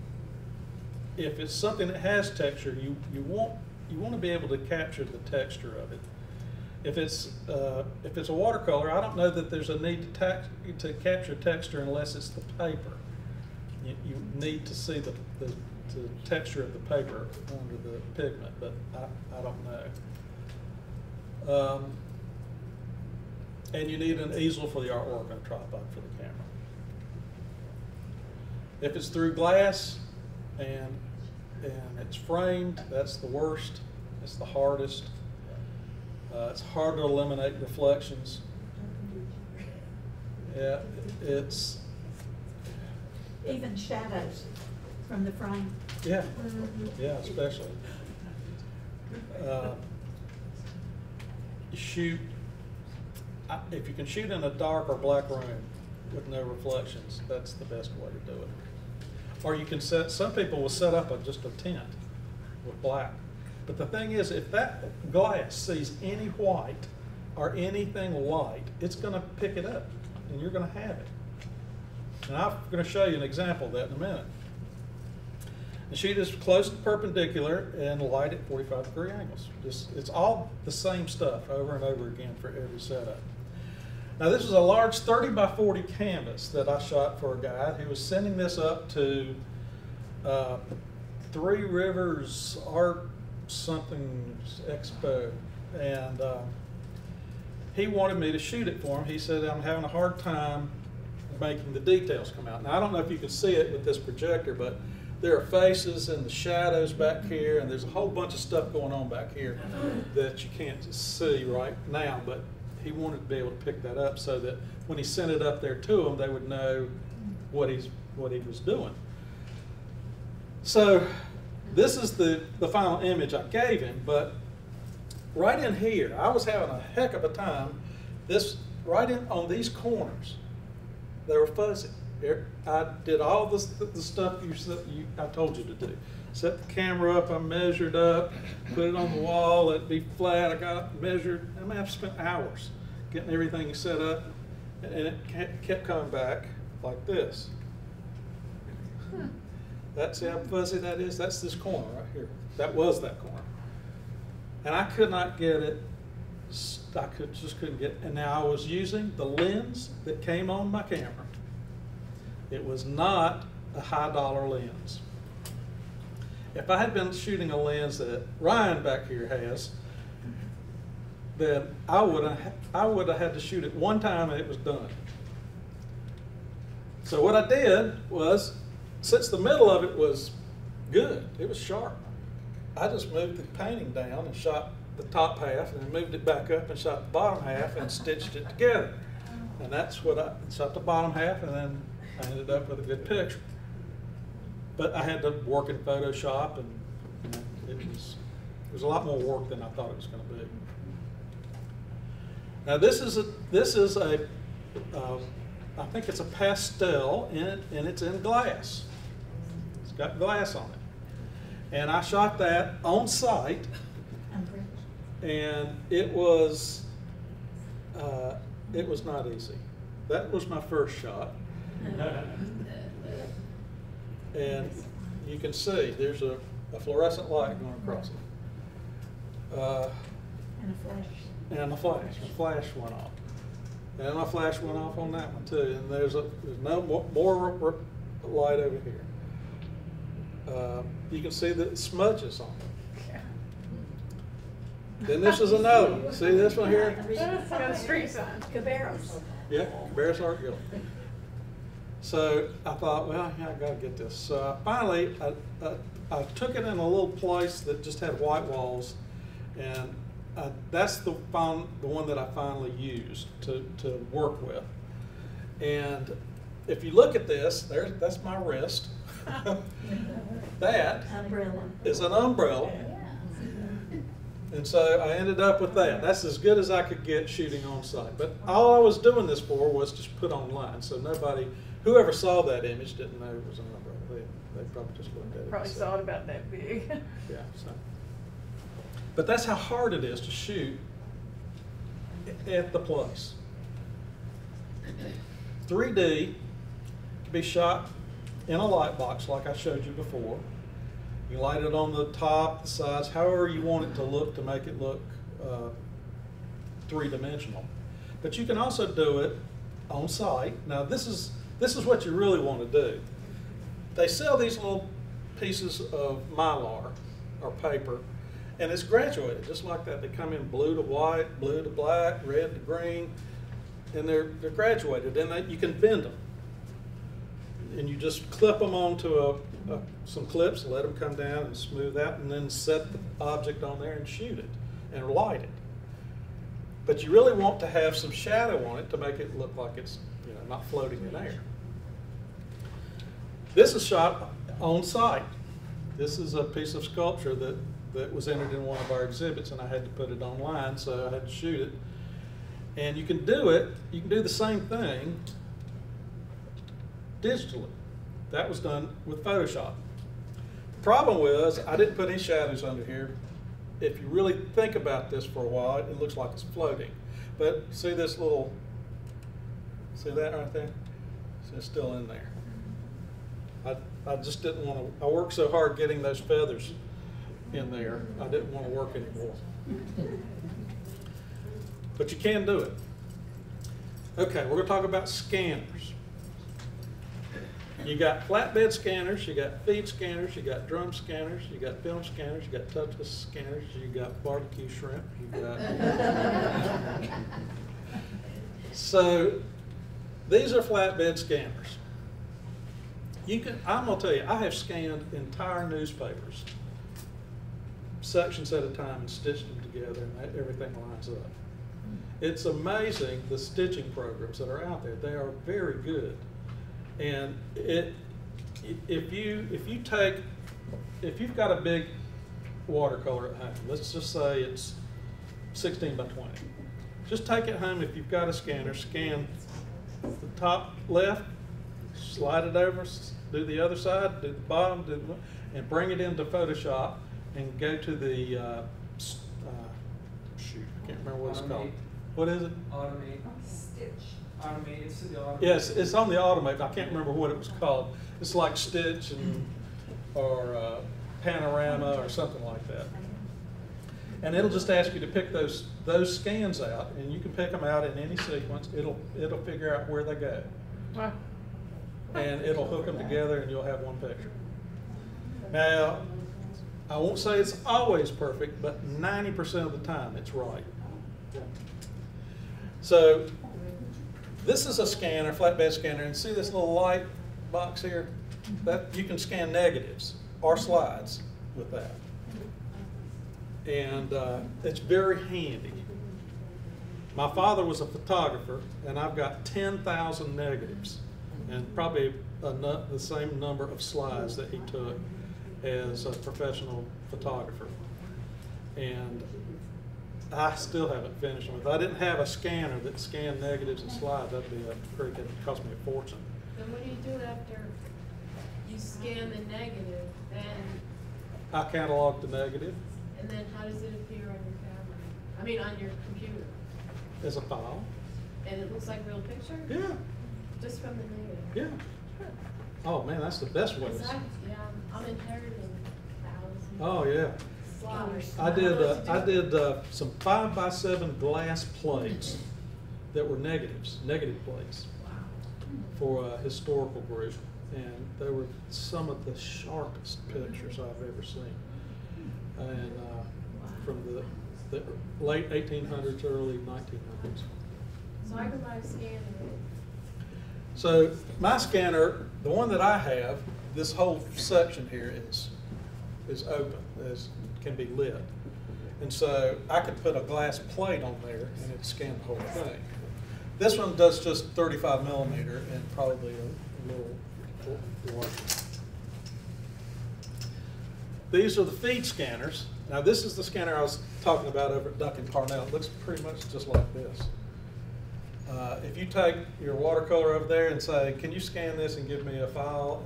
if it's something that has texture, you want to be able to capture the texture of it. If it's a watercolor, I don't know that there's a need to capture texture unless it's the paper. You need to see the texture of the paper under the pigment, but I don't know. And you need an easel for the artwork and a tripod for the camera. If it's through glass and it's framed, that's the worst. It's the hardest. It's hard to eliminate reflections. Yeah, it's. Even shadows from the frame. Yeah, yeah, especially. You shoot, if you can shoot in a dark or black room with no reflections, that's the best way to do it. Or you can some people will set up just a tent with black. But the thing is, if that glass sees any white or anything light, it's going to pick it up and you're going to have it. And I'm going to show you an example of that in a minute. The sheet is close to perpendicular and light at 45-degree angles. It's all the same stuff over and over again for every setup. Now this is a large 30 by 40 canvas that I shot for a guy who was sending this up to Three Rivers Art something Expo, and he wanted me to shoot it for him. He said, I'm having a hard time making the details come out. Now I don't know if you can see it with this projector, but there are faces and the shadows back here, and there's a whole bunch of stuff going on back here that you can't see right now, but he wanted to be able to pick that up so that when he sent it up there to them, they would know what he was doing. So this is the final image I gave him, but right in here, I was having a heck of a time. Right in on these corners, they were fuzzy. I did all the stuff I told you to do. Set the camera up, I measured up, put it on the wall, it'd be flat, I got it measured. I mean, I've spent hours getting everything set up, and it kept coming back like this. That's how fuzzy that is. That's this corner right here. That was that corner. And I could not get it, just couldn't get it. And now I was using the lens that came on my camera. It was not a high-dollar lens. If I had been shooting a lens that Ryan back here has, then I would have had to shoot it one time and it was done. So what I did was, since the middle of it was good, it was sharp, I just moved the painting down and shot the top half, and then moved it back up and shot the bottom half and stitched it together. And that's what I shot the bottom half, and then I ended up with a good picture. But I had to work in Photoshop, and it was a lot more work than I thought it was going to be. Now this is I think it's a pastel, and it's in glass. It's got glass on it, and I shot that on site, and it was not easy. That was my first shot. And you can see there's a fluorescent light going across it. And a flash. And the flash went off. And my flash went off on that one too. And there's no more light over here. You can see the smudges on it. Then this is another one. See this one here? It's got a street sign. Cabarrus. Yeah, Cabarrus Art Guild. So I thought, well, yeah, I got to get this. So finally, I took it in a little place that just had white walls, and that's the one that I finally used to work with. And if you look at this, that's my wrist. That Umbrella. is an umbrella. And so I ended up with that. That's as good as I could get shooting on site. But all I was doing this for was just put online. So whoever saw that image didn't know it was an umbrella. They probably just looked at it. Probably saw it about that big. Yeah. So. But that's how hard it is to shoot at the place. 3D can be shot in a light box like I showed you before. You light it on the top, the sides, however you want it to look to make it look three-dimensional. But you can also do it on site. Now this is what you really want to do. They sell these little pieces of mylar or paper, and it's graduated just like that. They come in blue to white, blue to black, red to green, and they're graduated, and you can bend them. and you just clip them onto some clips, let them come down and smooth out, and then set the object on there and shoot it and light it. But you really want to have some shadow on it to make it look like it's, you know, not floating in air. This is shot on site. This is a piece of sculpture that was entered in one of our exhibits, and I had to put it online, so I had to shoot it. And you can do it, you can do the same thing digitally. That was done with Photoshop. The problem was, I didn't put any shadows under here. If you really think about this for a while, it looks like it's floating. But see this little, see that right there? So it's still in there. I just didn't want to, I worked so hard getting those feathers in there, I didn't want to work anymore. But you can do it. Okay, we're going to talk about scanners. You got flatbed scanners, you got feed scanners, you got drum scanners, you got film scanners, you got touchless scanners, you got barbecue shrimp, you got... So, these are flatbed scanners. I'm gonna tell you, I have scanned entire newspapers, sections at a time, and stitched them together, and everything lines up. It's amazing the stitching programs that are out there. They are very good. And if you've got a big watercolor at home, let's just say it's 16 by 20. Just take it home if you've got a scanner, scan the top left, slide it over, do the other side, do the bottom, and bring it into Photoshop and go to the, shoot, I can't remember what it's called. What is it? Automate. Stitch. Automate, it's to the automate. Yes, it's on the Automate. I can't remember what it was called. It's like Stitch or Panorama or something like that. And it'll just ask you to pick those scans out, and you can pick them out in any sequence. It'll figure out where they go. Wow. And it'll hook them together, and you'll have one picture. Now, I won't say it's always perfect, but 90% of the time it's right. So this is a scanner, flatbed scanner, and see this little light box here? That you can scan negatives or slides with that. And it's very handy. My father was a photographer, and I've got 10,000 negatives, and probably the same number of slides that he took as a professional photographer. And I still haven't finished them. If I didn't have a scanner that scanned negatives and slides, that'd be it'd cost me a fortune. Then what do you do after you scan the negative, then? I catalog the negative And then how does it appear on your camera? I mean, on your computer? as a file. And it looks like real picture? Yeah, Just from the negative? yeah. Oh man, that's the best way. Yeah, I'm inheriting thousands. Oh yeah. Slides. I did some 5x7 glass plates that were negative plates for a historical group, and they were some of the sharpest pictures I've ever seen. And from the late 1800s, early 1900s. So I can buy a scanner. So my scanner, the one that I have, this whole section here is open, can be lit. And so I could put a glass plate on there and it'd scan the whole thing. This one does just 35 millimeter and probably a little larger. These are the feed scanners. Now this is the scanner I was talking about over at Duncan Parnell. It looks pretty much just like this. If you take your watercolor over there and say, can you scan this and give me a file?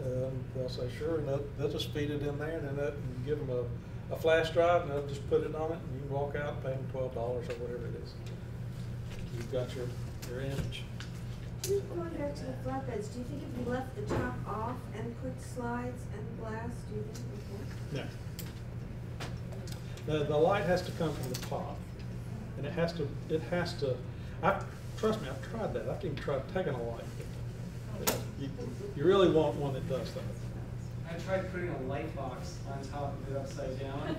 They'll say, sure, and they'll just feed it in there, and then you give them a flash drive, and they'll just put it on it, and you can walk out and pay them $12 or whatever it is. You've got your image. Going back to the flatbeds, do you think if you left the top off and put slides and glass, do you think it would work? No. The light has to come from the top, and it has to, trust me, I've tried that. I've even tried taking a light. You really want one that does that. I tried putting a light box on top of it upside down,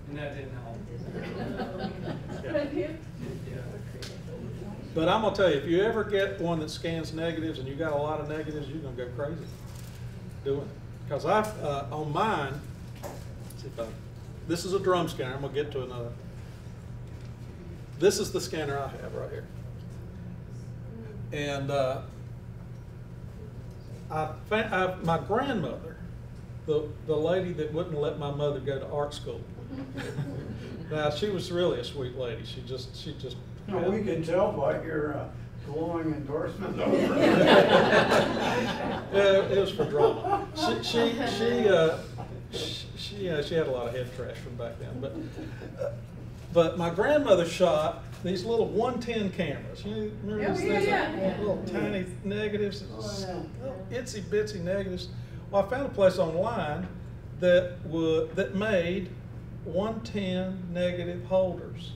and that didn't help. Yeah. Yeah. But I'm gonna tell you, if you ever get one that scans negatives and you got a lot of negatives, you're gonna go crazy doing it. Because I've, on mine, let's see if I, this is a drum scanner, I'm gonna get to another. This is the scanner I have right here. And my grandmother, the lady that wouldn't let my mother go to art school. Now, she was really a sweet lady. She just. No, we can tell by your glowing endorsement over it. Yeah, it was for drama. She had a lot of head trash from back then. But my grandmother shot these little 110 cameras. You remember these things? Yeah. Little tiny negatives, little itsy bitsy negatives. Well, I found a place online that made 110 negative holders.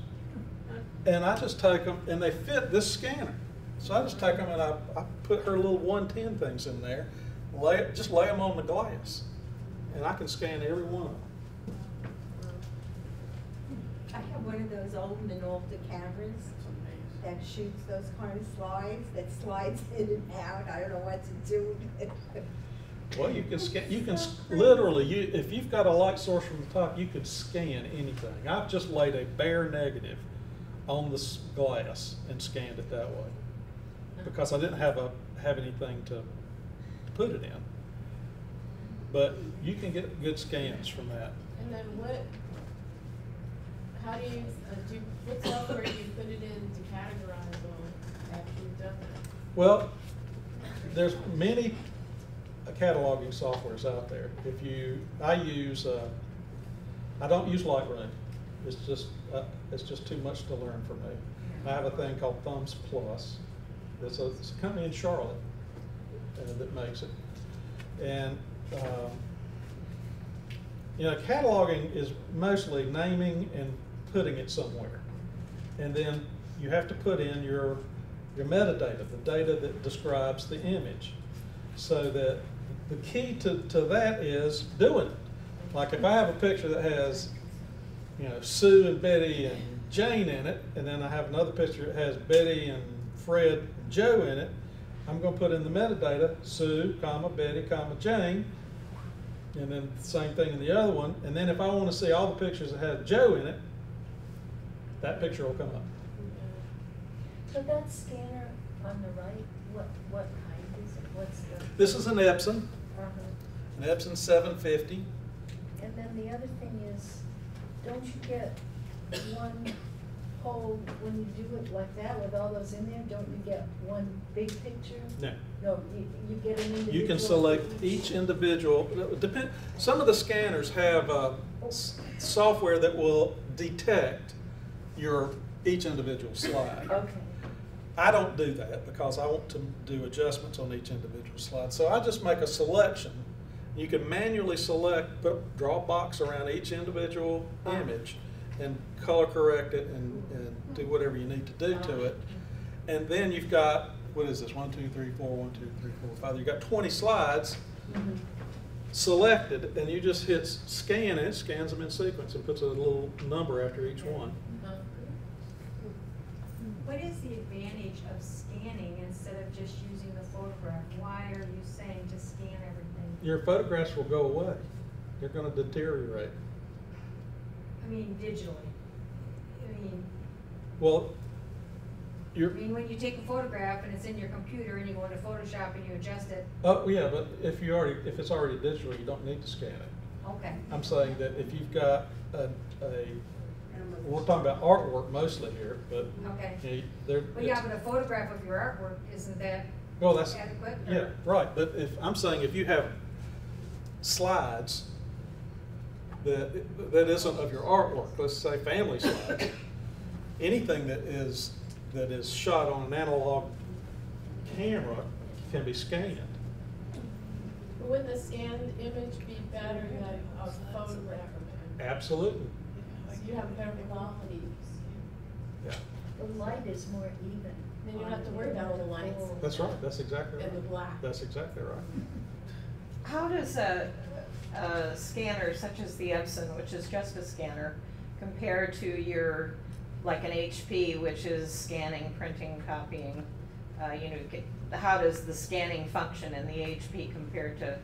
And I just take them, and they fit this scanner. So I just take them and I put her little 110 things in there, just lay them on the glass, and I can scan every one of them. I have one of those old Minolta cameras that shoots those kind of slides, that slides in and out. I don't know what to do with it. Well, you can scan. You can literally, if you've got a light source from the top, you can scan anything. I've just laid a bare negative on the glass and scanned it that way because I didn't have anything to put it in. But you can get good scans from that. And then how do you, what software do you put it in to categorize on after you've done that? Well, there's many cataloging softwares out there. I don't use Lightroom. It's just too much to learn for me. I have a thing called Thumbs Plus. It's a company in Charlotte that makes it. And cataloging is mostly naming and putting it somewhere. And then you have to put in your metadata, the data that describes the image. So that the key to that is doing it. Like if I have a picture that has, Sue and Betty and Jane in it, and then I have another picture that has Betty and Fred and Joe in it, I'm going to put in the metadata, Sue, Betty, Jane, and then the same thing in the other one. And then if I want to see all the pictures that have Joe in it, that picture will come up. So that scanner on the right, what kind is it? What's the? This is an Epson, Uh-huh. an Epson 750. And then the other thing is, don't you get one whole, when you do it like that with all those in there, don't you get one big picture? No. No, you get an individual. You can select each individual. Some of the scanners have software that will detect each individual slide. Okay. I don't do that because I want to do adjustments on each individual slide. So I just make a selection. You can manually select, draw a box around each individual image and color correct it and do whatever you need to do to it. And then you've got, what is this, 1, 2, 3, 4, 1, 2, 3, 4, 5. You've got 20 slides selected, and you just hit scan, and it scans them in sequence and puts a little number after each one. What is the advantage of scanning instead of just using the photograph? Why are you saying to scan everything? Your photographs will go away. They're going to deteriorate. I mean, digitally. Well, when you take a photograph and it's in your computer and you go into Photoshop and you adjust it. Oh yeah, but if it's already digital, you don't need to scan it. Okay. I'm saying that if you've got we're talking about artwork mostly here, but okay. But a photograph of your artwork, isn't that adequate? Yeah, right. But I'm saying if you have slides that isn't of your artwork, let's say family slides, anything that is shot on an analog camera can be scanned. Would the scanned image be better than a photograph? Absolutely. So you have better quality. Yeah. The light is more even. Then you don't have to worry about all the lights. That's right. That's exactly right. And the black. That's exactly right. How does a scanner such as the Epson, which is just a scanner, compare to your like an HP, which is scanning, printing, copying, how does the scanning function in the HP compared to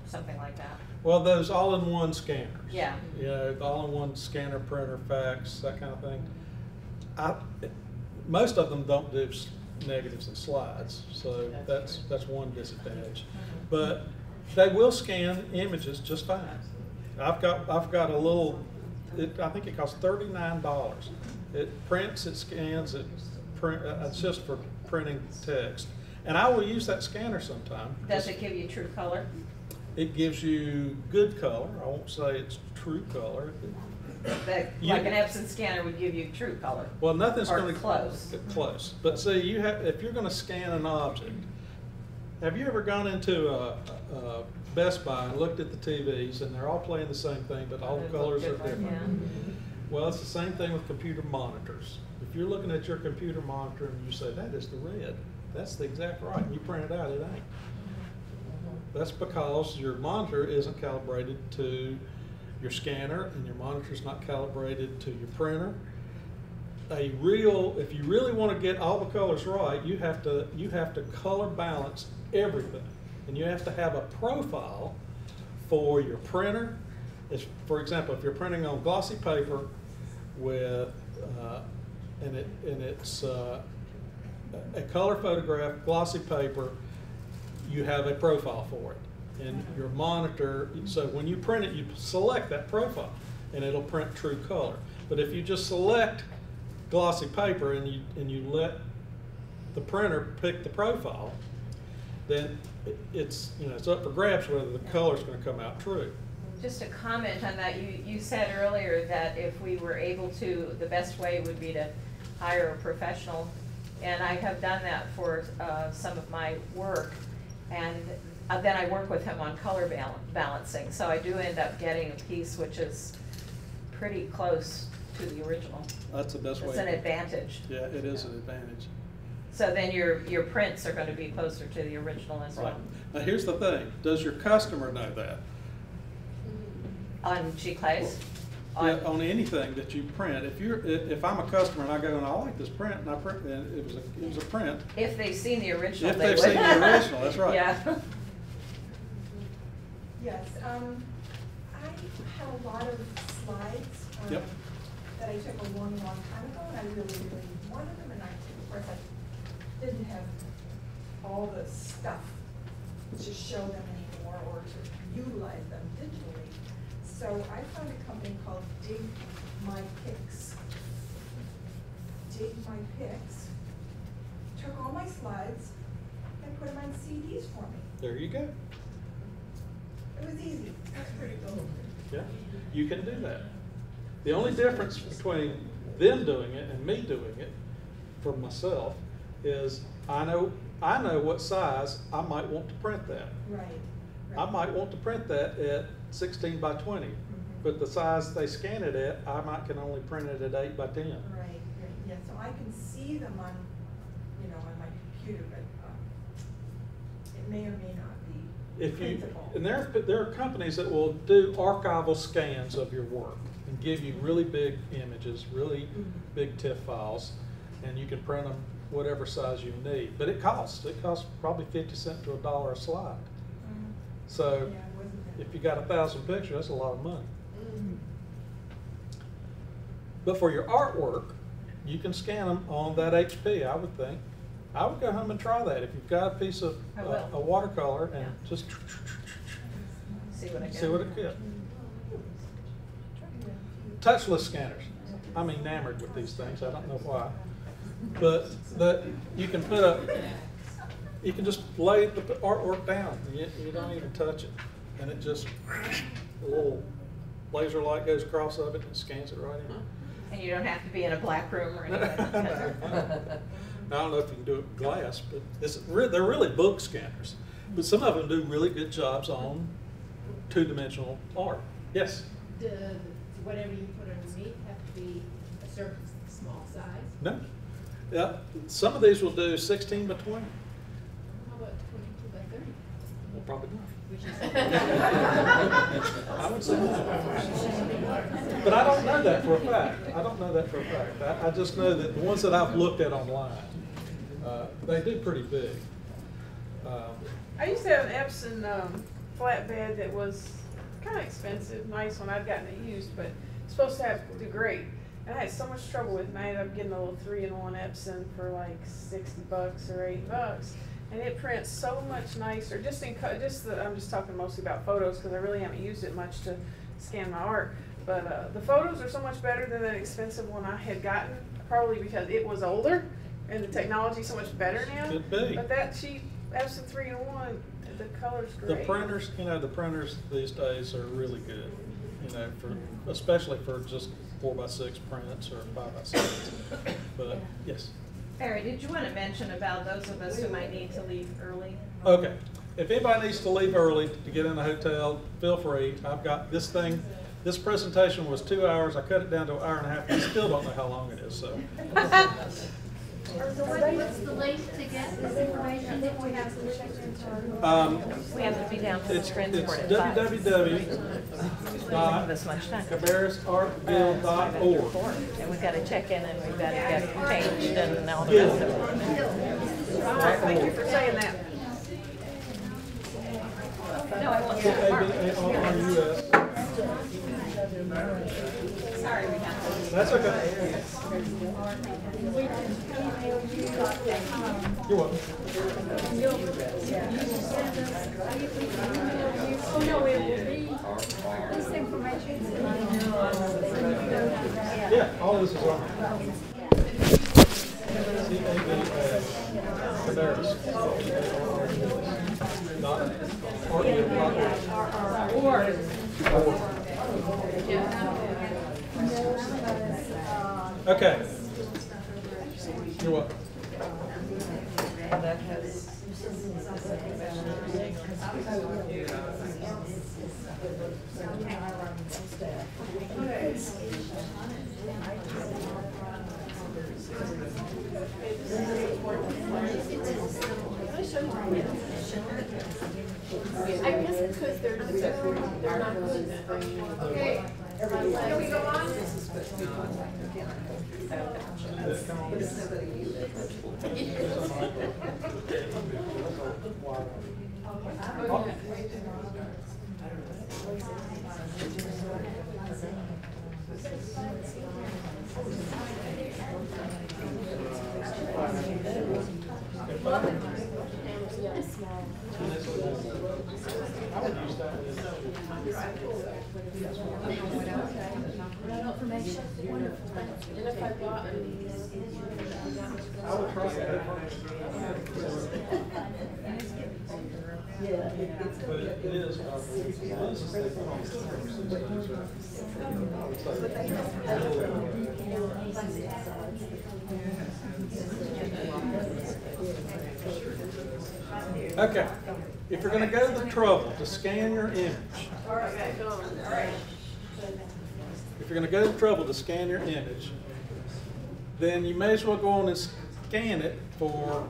something like that? Well, those all-in-one scanners. Yeah. You know, the all-in-one scanner, printer, fax, that kind of thing. Most of them don't do negatives and slides, so that's one disadvantage. But they will scan images just fine. I've got a little. I think it costs $39. It prints, it scans, it's just for printing text. And I will use that scanner sometime. Does it give you true color? It gives you good color. I won't say it's true color. Like an Epson scanner would give you true color. Well, nothing's going to close. Close. But see, if you're going to scan an object, have you ever gone into a Best Buy and looked at the TVs and they're all playing the same thing, but all the colors are different? Yeah. Well, it's the same thing with computer monitors. If you're looking at your computer monitor and you say, that is the red, that's the exact right, and you print it out, it ain't. That's because your monitor isn't calibrated to your scanner, and your monitor's not calibrated to your printer. If you really want to get all the colors right, you have to color balance everything, and you have to have a profile for your printer. For example, if you're printing on glossy paper with it's a color photograph, glossy paper, you have a profile for it. And your monitor, so when you print it, you select that profile and it'll print true color. But if you just select glossy paper and you let the printer pick the profile, then it's up for grabs whether the color's going to come out true. Just a comment on that, you said earlier that if we were able to, the best way would be to hire a professional, and I have done that for some of my work, and then I work with him on color balancing, so I do end up getting a piece which is pretty close to the original. That's the best way. It's an advantage. Yeah, it is an advantage. So then your prints are going to be closer to the original as well. Now here's the thing, does your customer know that? On G-Clays? On anything that you print. If I'm a customer and I go and I like this print and I print, and it was a print. If they've seen the original, if they've seen the original, that's right. Yeah. Yes, I have a lot of slides Yep. that I took a long time ago, and I really wanted them, and of course I didn't have all the stuff to show them anymore or to utilize them digitally. So I found a company called Dig My Pics. Dig My Pics took all my slides and put them on CDs for me. There you go. It was easy. That's pretty cool. Yeah, you can do that. The only difference between them doing it and me doing it for myself is I know what size I might want to print that. Right. I might want to print that at 16 by 20, but the size they scan it at, I can only print it at 8 by 10. Right. Yeah. So I can see them on, on my computer, but it may or may not be printable. And there are companies that will do archival scans of your work and give you really big images, really big TIFF files, and you can print them whatever size you need. But it costs probably 50 cents to $1 a slide. So if you got 1,000 pictures, that's a lot of money. But for your artwork, you can scan them on that HP, I would think. I would go home and try that. If you've got a piece of a watercolor and just see what it gets. Touchless scanners. I'm enamored with these things. I don't know why. But you can you can just lay the artwork down. You don't even touch it. And it just, a little laser light goes across of it and scans it right in. And you don't have to be in a black room or anything. I don't know if you can do it with glass, but they're really book scanners. But some of them do really good jobs on two-dimensional art. Yes? Does whatever you put underneath have to be a certain small size? No. Yeah, some of these will do 16 by 20. How about 22 by 30? Well, probably not. Which is. I would say no. But I don't know that for a fact. I don't know that for a fact. I just know that the ones that I've looked at online, they do pretty big. I used to have an Epson flatbed that was kind of expensive, nice one. I'd gotten it used, but it's supposed to do great. And I had so much trouble with it, and I ended up getting a little 3-in-1 Epson for like $60 or $80. And it prints so much nicer. I'm just talking mostly about photos because I really haven't used it much to scan my art. But the photos are so much better than that expensive one I had gotten, probably because it was older and the technology so much better now. Could be. But that cheap Epson 3-in-1, the color's great. The printers, the printers these days are really good. Especially for just 4x6 prints or 5x6. But yes. Barry, did you want to mention about those of us who might need to leave early? Okay. If anybody needs to leave early to get in the hotel, feel free. I've got this thing. This presentation was 2 hours. I cut it down to an hour and a half. I still don't know how long it is. So. What's the link to get this information if we have to check into We have to be down for the It's transport at 5. www.cabarrusartguild.org. And we've got to check in and we've got to get changed and all the rest of it. Thank you for saying that. No, I won't. CABARUS. Sorry, we have to. That's okay. You're welcome. Oh, no, it will be this information. Yeah, all this is on. Cabarrus. Okay. You're welcome. I guess because they're not okay. Can we go on? But it is. Okay, if you're going to go to the trouble to scan your image, if you're going to go to the trouble to scan your image, then you may as well go on and scan it to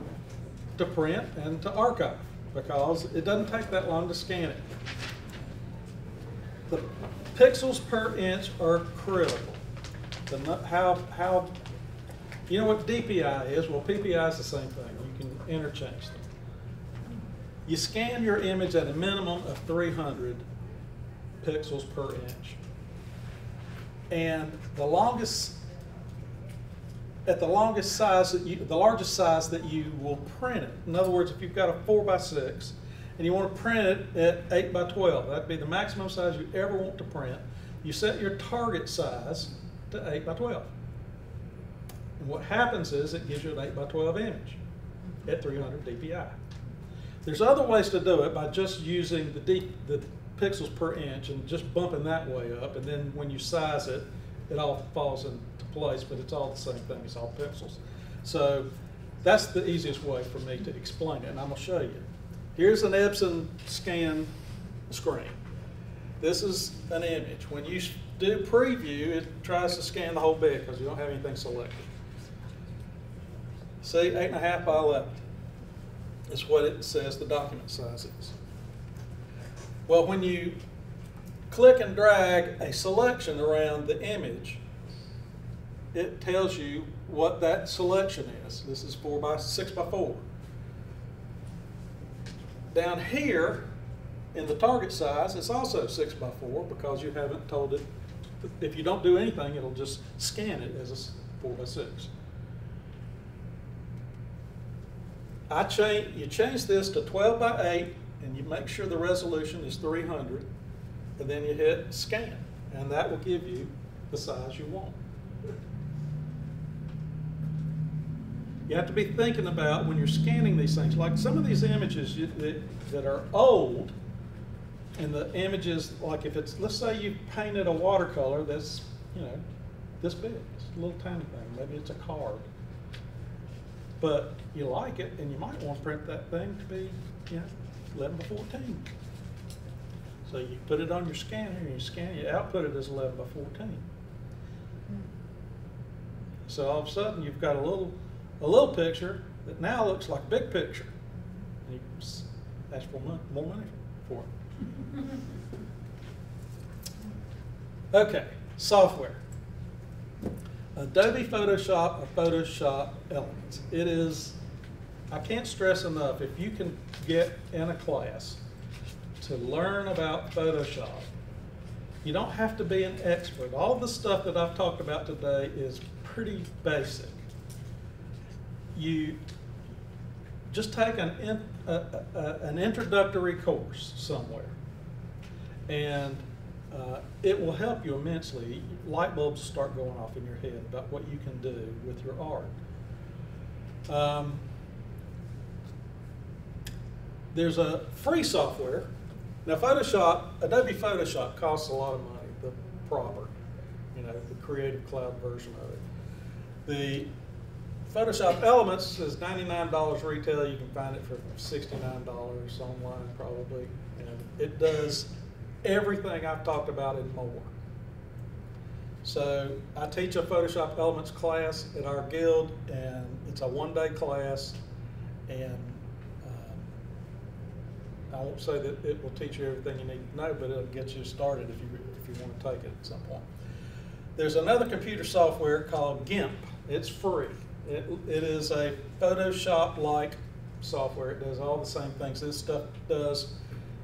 print and to archive, because it doesn't take that long to scan it. The pixels per inch are critical. You know what DPI is? Well, PPI is the same thing. You can interchange them. You scan your image at a minimum of 300 pixels per inch. And the largest size that you will print it. In other words, if you've got a 4x6 and you want to print it at 8x12, that'd be the maximum size you ever want to print. You set your target size to 8x12. And what happens is it gives you an 8x12 image at 300 DPI. There's other ways to do it by just using the pixels per inch and just bumping that way up, and then when you size it, it all falls into place, but it's all the same thing, it's all pixels. So that's the easiest way for me to explain it, and I'm going to show you. Here's an Epson scan screen. This is an image. When you do preview, it tries to scan the whole bit because you don't have anything selected. See, 8.5 by 11 is what it says the document size is. Well, when you click and drag a selection around the image, it tells you what that selection is. This is 6x4. Down here in the target size, it's also 6x4 because you haven't told it. If you don't do anything, it'll just scan it as a 4x6. You change this to 12x8, and you make sure the resolution is 300, and then you hit scan, and that will give you the size you want. You have to be thinking about when you're scanning these things, like some of these images that are old, and the images, like if it's, let's say you painted a watercolor that's, you know, this big, it's a little tiny thing, maybe it's a card. But you like it, and you might want to print that thing to be, you know, 11x14. So you put it on your scanner, and you scan it, output it as 11x14. So all of a sudden, you've got a little picture that now looks like a big picture. And you ask for more money for it. Okay, software. Adobe Photoshop or Photoshop Elements. It is, I can't stress enough, if you can get in a class to learn about Photoshop, you don't have to be an expert. All of the stuff that I've talked about today is pretty basic. You just take an introductory course somewhere, and it will help you immensely. Light bulbs start going off in your head about what you can do with your art. There's a free software. Now Adobe Photoshop costs a lot of money, the proper, you know, the Creative Cloud version of it. The Photoshop Elements is $99 retail. You can find it for $69 online probably. And it does everything I've talked about and more. So I teach a Photoshop Elements class at our guild, and it's a one-day class, and I won't say that it will teach you everything you need to know, but it'll get you started if you want to take it at some point. There's another computer software called GIMP. It's free. It is a Photoshop-like software. It does all the same things this stuff does.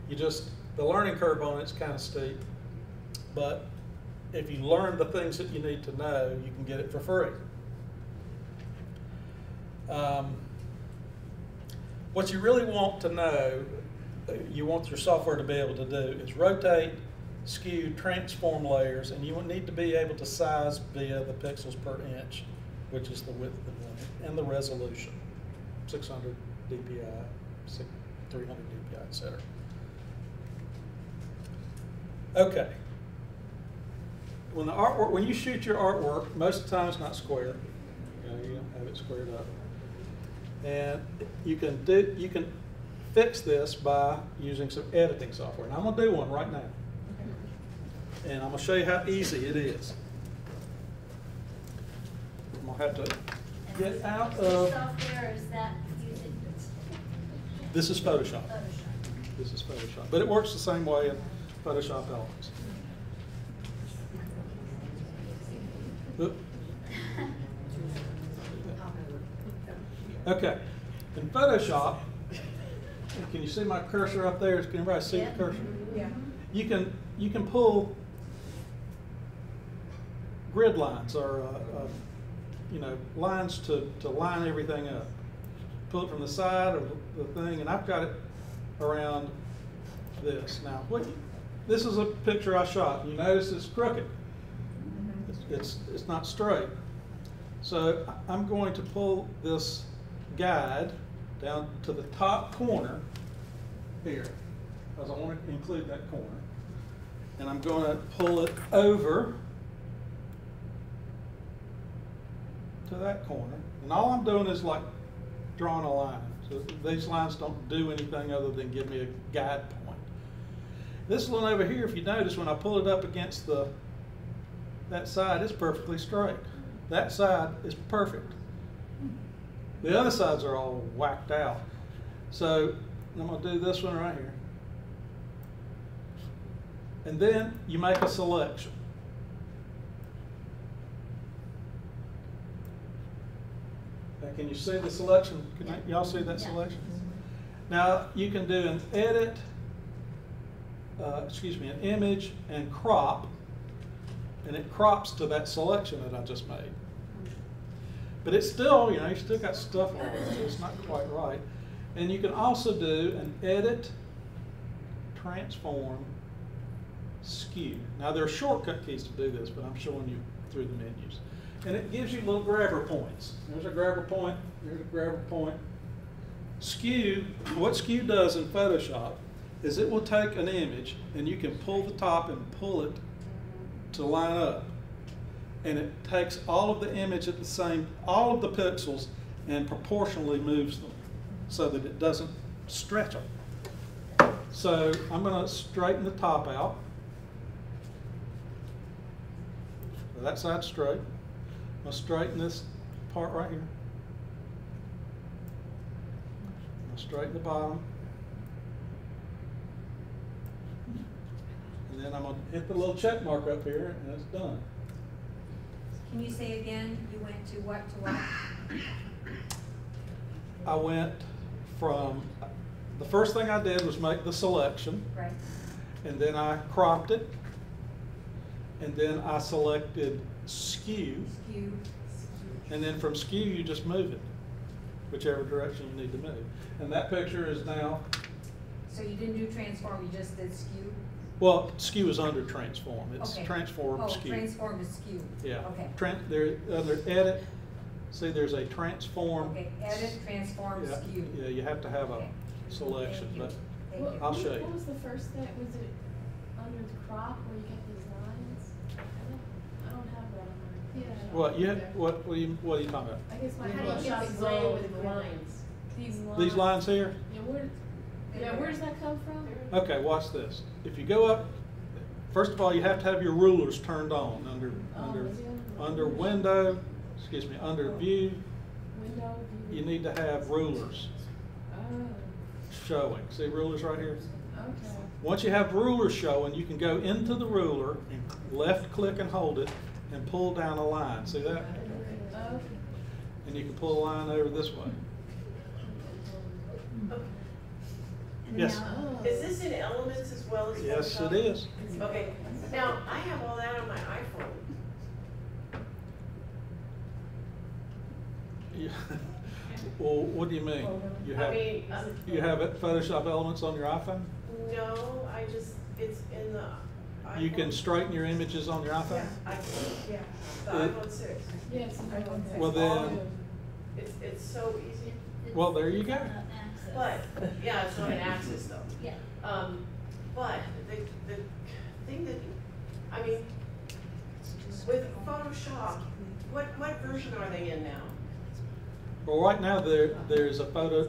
The learning curve on it's kind of steep, but if you learn the things that you need to know, you can get it for free. What you really want to know, you want your software to be able to do, is rotate, skew, transform layers, and you will need to be able to size via the pixels per inch, which is the width of the limit, and the resolution, 600 dpi, 300 dpi, etc. Okay. When you shoot your artwork, most of the time it's not square. You don't have it squared up, and you can fix this by using some editing software. And I'm going to do one right now, and I'm going to show you how easy it is. I'm going to have to get out of. Software, is that using? This is Photoshop. This is Photoshop, but it works the same way in Photoshop Elements. Oop. Okay, in Photoshop, can you see my cursor up there? Can everybody see the cursor? Yeah. You can pull grid lines or you know, lines to line everything up. Pull it from the side of the thing, and I've got it around this. Now, this is a picture I shot. You notice it's crooked. It's not straight. So I'm going to pull this guide down to the top corner here, because I want to include that corner. And I'm going to pull it over to that corner. And all I'm doing is like drawing a line. So these lines don't do anything other than give me a guide point. This one over here, if you notice, when I pull it up against that side, it's perfectly straight. That side is perfect. The other sides are all whacked out. So I'm going to do this one right here. And then you make a selection. Now, can you see the selection? Can y'all see that selection? Now, you can do an edit, an image and crop, and it crops to that selection that I just made. But it's still, you still got stuff on it, so it's not quite right. And you can also do an edit, transform, skew. Now, there are shortcut keys to do this, but I'm showing you through the menus. And it gives you little grabber points. There's a grabber point, there's a grabber point. Skew, what skew does in Photoshop is it will take an image and you can pull the top and pull it to line up. And it takes all of the image at the same, all of the pixels, and proportionally moves them so that it doesn't stretch them. So I'm going to straighten the top out. That side's straight. I'm going to straighten this part right here. I'm going to straighten the bottom. And then I'm going to hit the little check mark up here, and it's done. Can you say again, you went to what to what? I went from, the first thing I did was make the selection. Right. And then I cropped it. And then I selected skew. Skew. And then from skew, you just move it, whichever direction you need to move. And that picture is now. So you didn't do transform, you just did skew? Well, skew is under transform. It's Okay. transform skew. Transform is skew. Yeah. Okay. There, under edit, see there's a transform. Okay, edit, transform, Yeah, skew. yeah, you have to have Okay. a selection, Thank you. but Thank you. I'll show you. What was the first thing? Was it under the crop where you get these lines? I don't have that on my. Yeah. What are you talking about? I guess my. How do you get the gray with the lines? These lines here? Yeah, where does that come from? Okay, watch this. If you go up, first of all, you have to have your rulers turned on under window, under view. Window, view. You need to have rulers showing. See rulers right here? Okay. Once you have rulers showing, you can go into the ruler and left click and hold it and pull down a line. See that? Okay. And you can pull a line over this way. Yes. Is this in Elements as well as Yes, Photoshop? it is. Okay, now, I have all that on my iPhone. Yeah. Well, what do you mean? You have, you have Photoshop Elements on your iPhone? No, it's in the iPhone. You can straighten your images on your iPhone? Yeah, I can, yeah, the iPhone 6. Yes, iPhone 6. Well then, It's so easy. well there you go. But, yeah, it's not an Axis though. Yeah. But the thing that, I mean, with Photoshop, what version are they in now? Well, right now there's a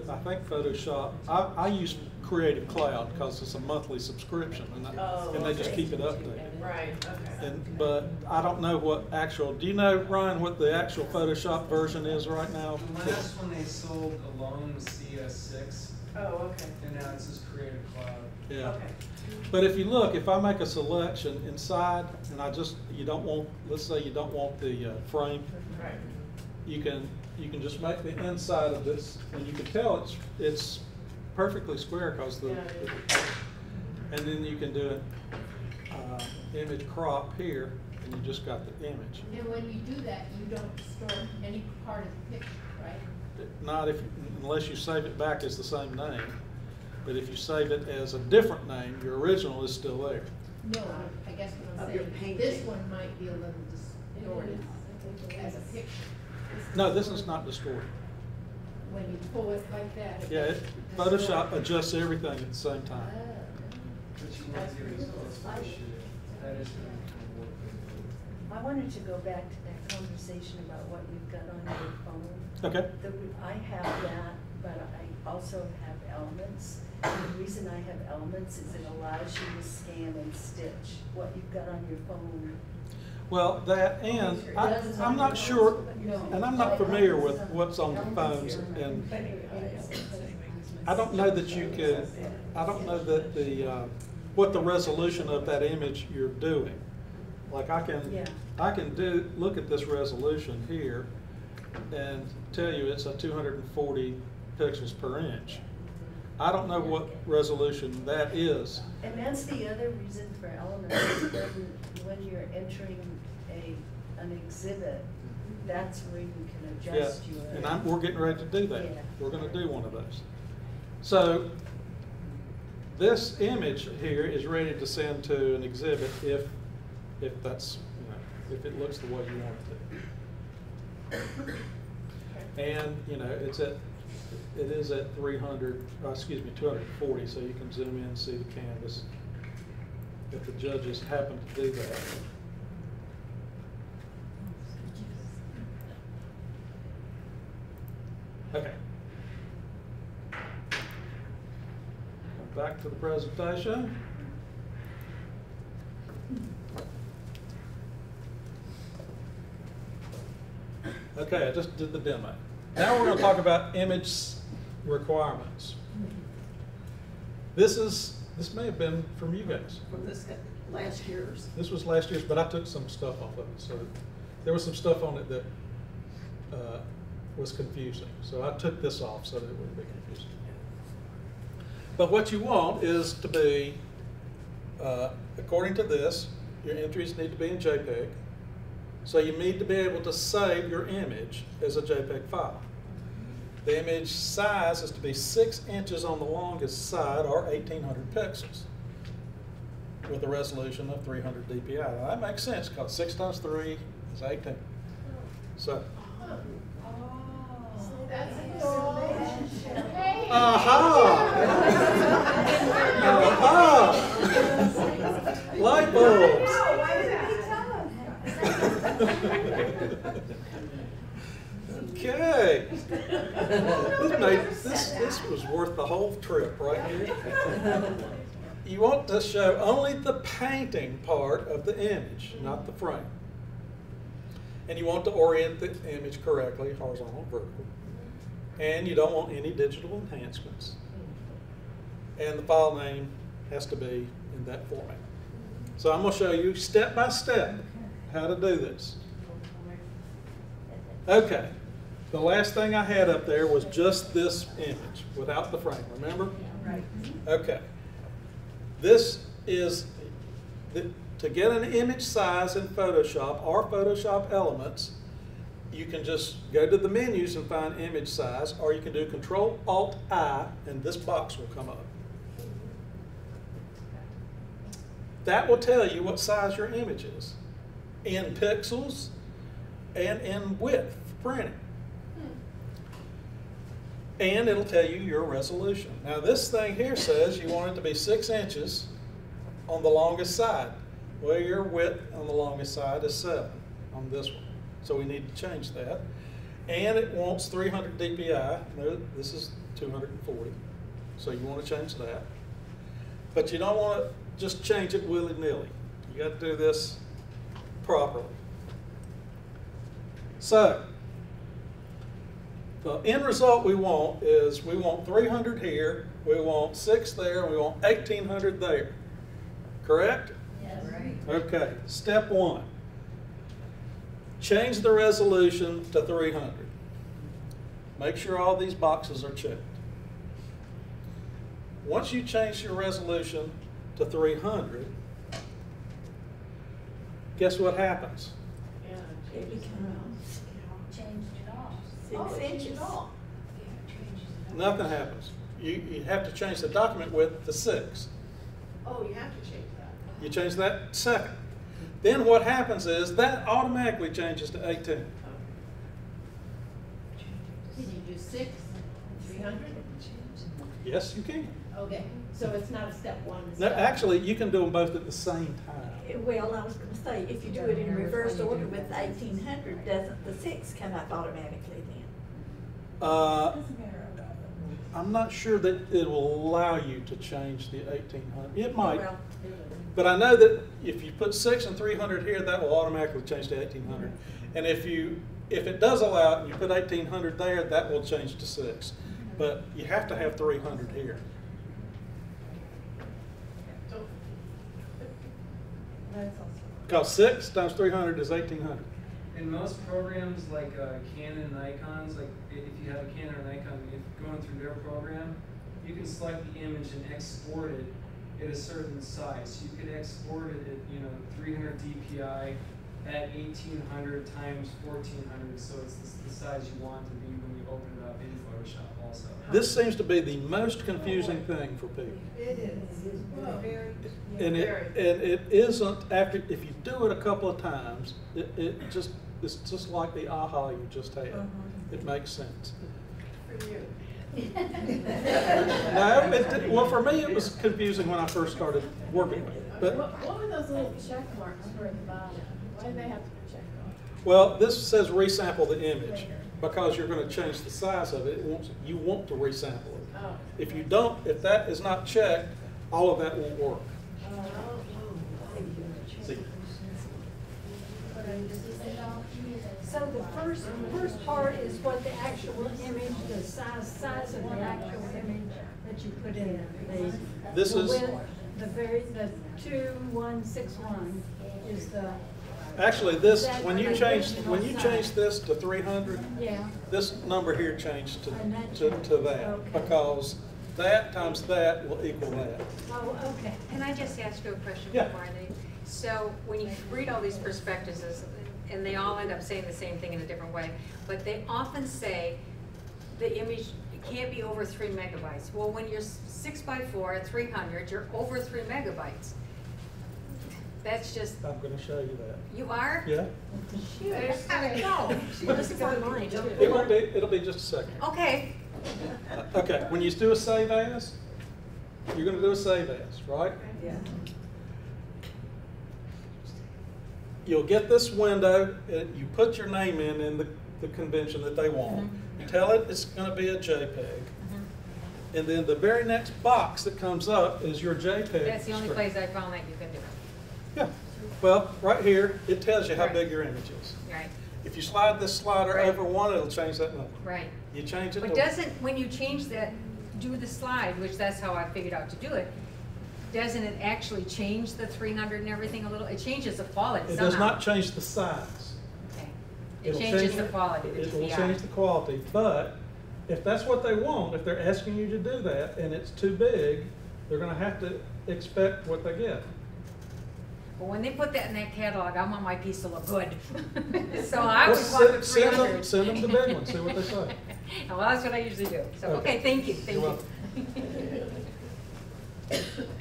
I think Photoshop, I use Creative Cloud because it's a monthly subscription and they just keep it updated. Right, okay. But I don't know what actual, do you know, Ryan, what the actual Photoshop version is right now? The last one they sold alone was CS6. Oh, okay. And now it's just Creative Cloud. Yeah. Okay. But if you look, if I make a selection inside and you don't want, let's say you don't want the frame, Right. you can just make the inside of this, and you can tell it's perfectly square because and then you can do an image crop here, and you just got the image. And when you do that, you don't store any part of the picture, right? Not unless you save it back as the same name, but if you save it as a different name, your original is still there. No, I guess what I'm Of your saying, painting. this one might be a little distorted as a picture. No, this is not distorted. When you pull it like that. Yeah, Photoshop adjusts everything at the same time. But you might be able to tell us what shit that is going to work. I wanted to go back to that conversation about what you've got on your phone. Okay. I have that, but I also have Elements. And the reason I have Elements is it allows you to scan and stitch what you've got on your phone. Well, that and I'm not sure, and I'm not familiar with what's on the phones, and I don't know that you could. I don't know that what the resolution of that image you're doing. Like I can look at this resolution here and tell you it's a 240 pixels per inch. I don't know what resolution that is. And that's the other reason for elements, when you're entering an exhibit, that's where you can adjust your. And we're getting ready to do that. Yeah. We're going to do one of those. So this image here is ready to send to an exhibit if that's, if it looks the way you want it to. And it is at 240, so you can zoom in and see the canvas if the judges happen to do that. Okay. Back to the presentation. Okay, I just did the demo. Now we're going to talk about image requirements. This may have been from you guys. From this last year's. This was last year's, but I took some stuff off of it. So there was some stuff on it that was confusing. So I took this off so that it wouldn't be confusing. But what you want is to be, according to this, your entries need to be in JPEG. So you need to be able to save your image as a JPEG file. The image size is to be 6 inches on the longest side, or 1800 pixels, with a resolution of 300 dpi. Now that makes sense because 6 times 3 is 18. So. Light bulbs. Okay. This was worth the whole trip right here. You want to show only the painting part of the image, not the frame. And you want to orient the image correctly, horizontal, vertical. And you don't want any digital enhancements. And the file name has to be in that format. So I'm going to show you step by step how to do this. Okay. The last thing I had up there was just this image without the frame, remember? Right. Okay. This is, to get an image size in Photoshop or Photoshop Elements, you can just go to the menus and find image size, or you can do Control-Alt-I and this box will come up. That will tell you what size your image is in pixels and in width for printing. And it'll tell you your resolution. Now this thing here says you want it to be 6 inches on the longest side. Well, your width on the longest side is 7 on this one. So we need to change that. And it wants 300 dpi. No, this is 240. So you want to change that. But you don't want to just change it willy-nilly. You got to do this properly. So the end result we want is we want 300 here, we want 6 there, and we want 1800 there. Correct? Yes. Right. Okay, step 1. Change the resolution to 300. Make sure all these boxes are checked. Once you change your resolution to 300, guess what happens? It becomes Changed it off. 6 inches. Nothing happens. You have to change the document width to 6. Oh, you have to change that. You change that second. Then what happens is that automatically changes to 18. Can you do 6, 300? Yes, you can. Okay, so it's not a step 1. it's No, step- actually, you can do them both at the same time. Well, I was gonna say, if you do it in reverse order with 1800, doesn't the 6 come up automatically then? I'm not sure that it will allow you to change the 1800. It might. Well, But I know that if you put 6 and 300 here, that will automatically change to 1800. And if it does allow it and you put 1800 there, that will change to 6. But you have to have 300 here. So Because 6 times 300 is 1,800. In most programs like Canon and Nikon's, like if you have a Canon or Nikon, if going through their program, you can select the image and export it at a certain size. You could export it at 300 DPI at 1,800 times 1,400, so it's the size you want to be when you open it up in Photoshop also. This seems to be the most confusing thing for people. It is. Very. And it isn't after, if you do it a couple of times, it's just like the aha you just had. It makes sense. For you. No, well, for me, it was confusing when I first started working with it. But What were those little check marks for at the bottom? Why do they have to be checked off? well, this says resample the image because you're going to change the size of it. You want to resample it. Oh. If you don't, if that is not checked, all of that won't work. See? So the first part is what the actual image, the size of the actual image that you put in. This is- The 2161 is the, Actually, this when you change this to 300, yeah. this number here changed to And that that okay. because that times that will equal that. Oh, okay. Can I just ask you a question Yeah. before I leave? So when you read all these prospectuses, and they all end up saying the same thing in a different way, but they often say the image can't be over 3 megabytes. Well, when you're 6x4 at 300, you're over 3 megabytes. That's just, I'm going to show you that. you are? Yeah. No. This is online. It won't be. It'll be just a second. Okay. Okay. When you do a save as, you're going to do a save as, right? Yeah. You'll get this window, and you put your name in the convention that they want. You tell it it's going to be a JPEG. And then the very next box that comes up is your JPEG. That's the only script. place I found that you can do it. Yeah. Well, right here, it tells you how Right. big your image is. Right. If you slide this slider Right. over one, it'll change that number. Right. You change it But to doesn't, when you change that, do the slide, which that's how I figured out to do it, doesn't it actually change the 300 and everything a little? It changes the quality it somehow. does not change the size. Okay. It It'll changes change the quality, the It will DPI. change the quality, but if that's what they want, if they're asking you to do that and it's too big, they're going to have to expect what they get. But when they put that in that catalog, I want my piece to look good. So I Well, always want the send 300. send them the big one, see what they say. Well, that's what I usually do. So, okay, thank you, thank You're you.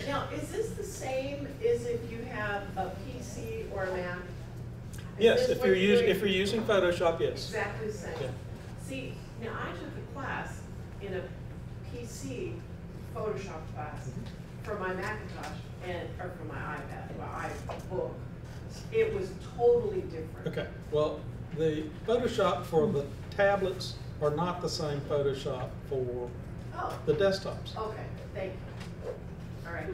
Now, is this the same as if you have a PC or a Mac? Is Yes, this if what you're doing? using Photoshop, yes. Exactly the same. Yeah. See, now I took a class in a PC Photoshop class for my Macintosh or for my iPad, my iBook. It was totally different. Okay, well, the Photoshop for the tablets are not the same Photoshop for Oh, the desktops. okay, thank you. All right.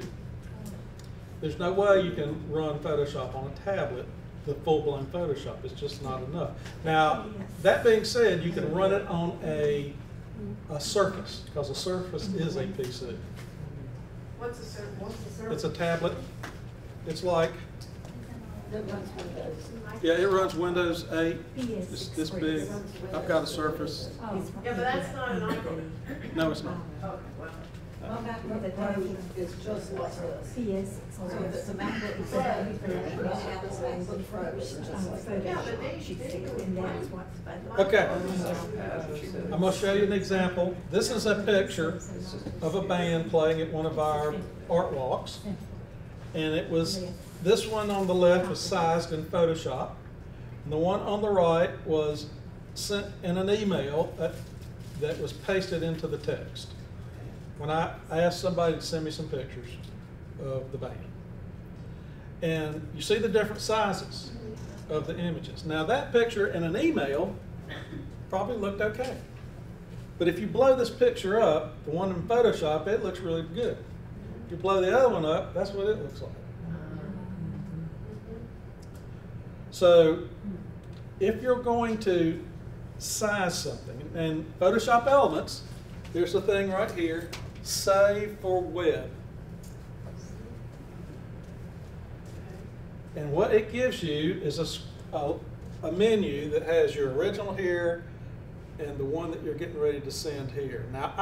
There's no way you can run Photoshop on a tablet, the full-blown Photoshop. It's just not enough. Now, that being said, you can run it on a Surface, because a Surface is a PC. What's the service? It's a tablet. It's like, yeah, it runs Windows 8. It's this big. I've got a Surface. Yeah, but that's not an iPhone. No, it's not. Okay, well. It's just like this. So it's a MacBook, it's MacBook first. Yeah, but they Okay. I'm going to show you an example. This is a picture of a band playing at one of our art walks. And it was, this one on the left was sized in Photoshop. And the one on the right was sent in an email that was pasted into the text. When I asked somebody to send me some pictures of the band. And you see the different sizes of the images. Now that picture in an email probably looked okay. But if you blow this picture up, the one in Photoshop, it looks really good. If you blow the other one up, that's what it looks like. So if you're going to size something, and Photoshop Elements, there's a thing right here, Save for Web. And what it gives you is a menu that has your original here and the one that you're getting ready to send here. Now,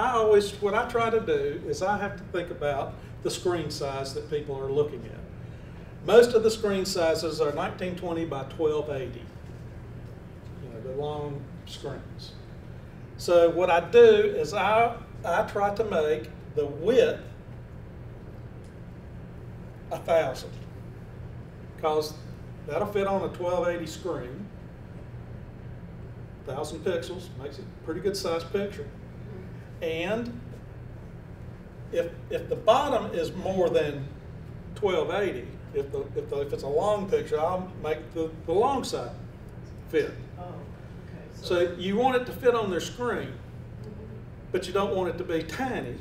what I try to do is I have to think about the screen size that people are looking at. Most of the screen sizes are 1920 by 1280, the long screens. So what I do is I try to make the width 1000, because that'll fit on a 1280 screen. 1000 pixels makes it a pretty good sized picture. And if the bottom is more than 1280, if it's a long picture, I'll make the long side fit. Oh, okay. So you want it to fit on their screen, but you don't want it to be tiny,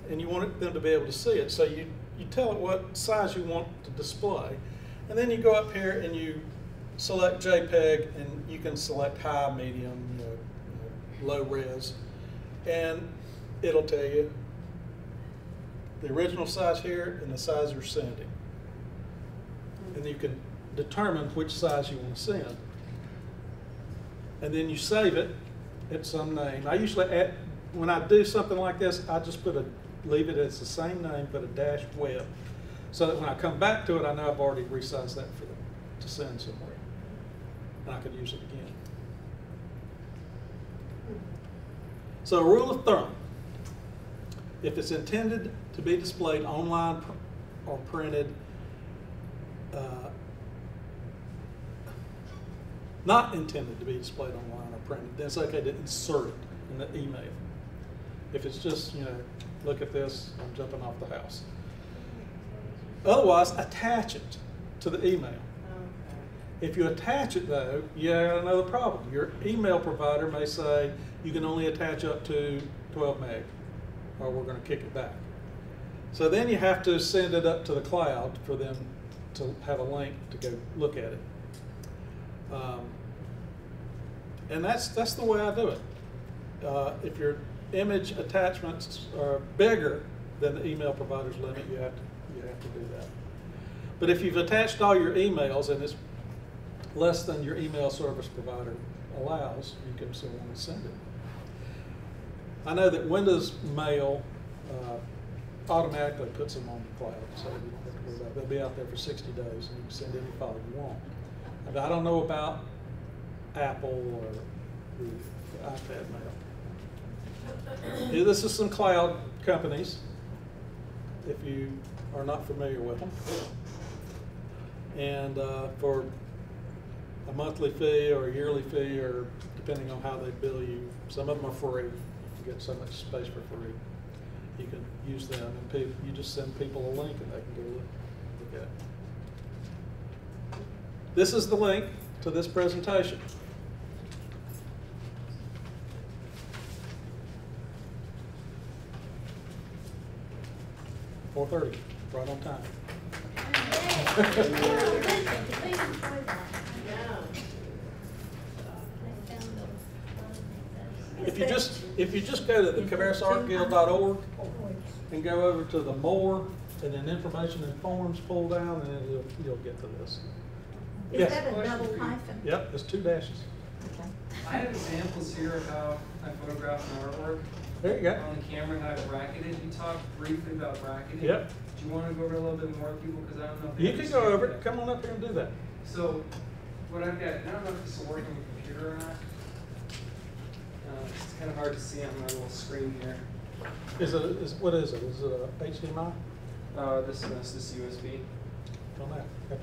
and you want them to be able to see it. So you tell it what size you want to display, and then you go up here and you select JPEG, and you can select high, medium, low res, and it'll tell you the original size here and the size you're sending. And you can determine which size you want to send. And then you save it at some name. I usually when I do something like this, I just leave it as the same name, put a dash web, so that when I come back to it, I know I've already resized that to send somewhere, and I can use it again. So a rule of thumb: if it's intended to be displayed online or printed, not intended to be displayed online or printed, then it's okay to insert it in the email. If it's just, look at this, I'm jumping off the house. Otherwise, attach it to the email. If you attach it, though, you have another problem. Your email provider may say you can only attach up to 12 meg, or we're going to kick it back. So then you have to send it up to the cloud for them to have a link to go look at it. And that's the way I do it. If your image attachments are bigger than the email provider's limit, you have to do that. But if you've attached all your emails and it's less than your email service provider allows, you can still want to send it. I know that Windows Mail automatically puts them on the cloud, so you don't have to worry about it. They'll be out there for 60 days, and you can send any file you want. But I don't know about Apple or the iPad Mail. This is some cloud companies, if you are not familiar with them. And for a monthly fee or a yearly fee, or depending on how they bill you, some of them are free. You get so much space for free. You can use them, and you just send people a link and they can go look at it. This is the link to this presentation. $4:30, right on time. If you just go to the ConverseArtGuild.org and go over to the More, and then Information and Forms, pull down, and you'll get to this. Is Yes. that a double hyphen? Yep, there's 2 dashes. Okay. I have examples here of how I photograph an artwork. There you go. On the camera and how I bracketed. You talked briefly about bracketing. Yep. Do you want to go over a little bit more with people? Because I don't know if You can go over it. Come on up here and do that. So, what I've got, I don't know if this will work on the computer or not. It's kind of hard to see on my little screen here. What is it? Is it a HDMI? This USB. Don't know. I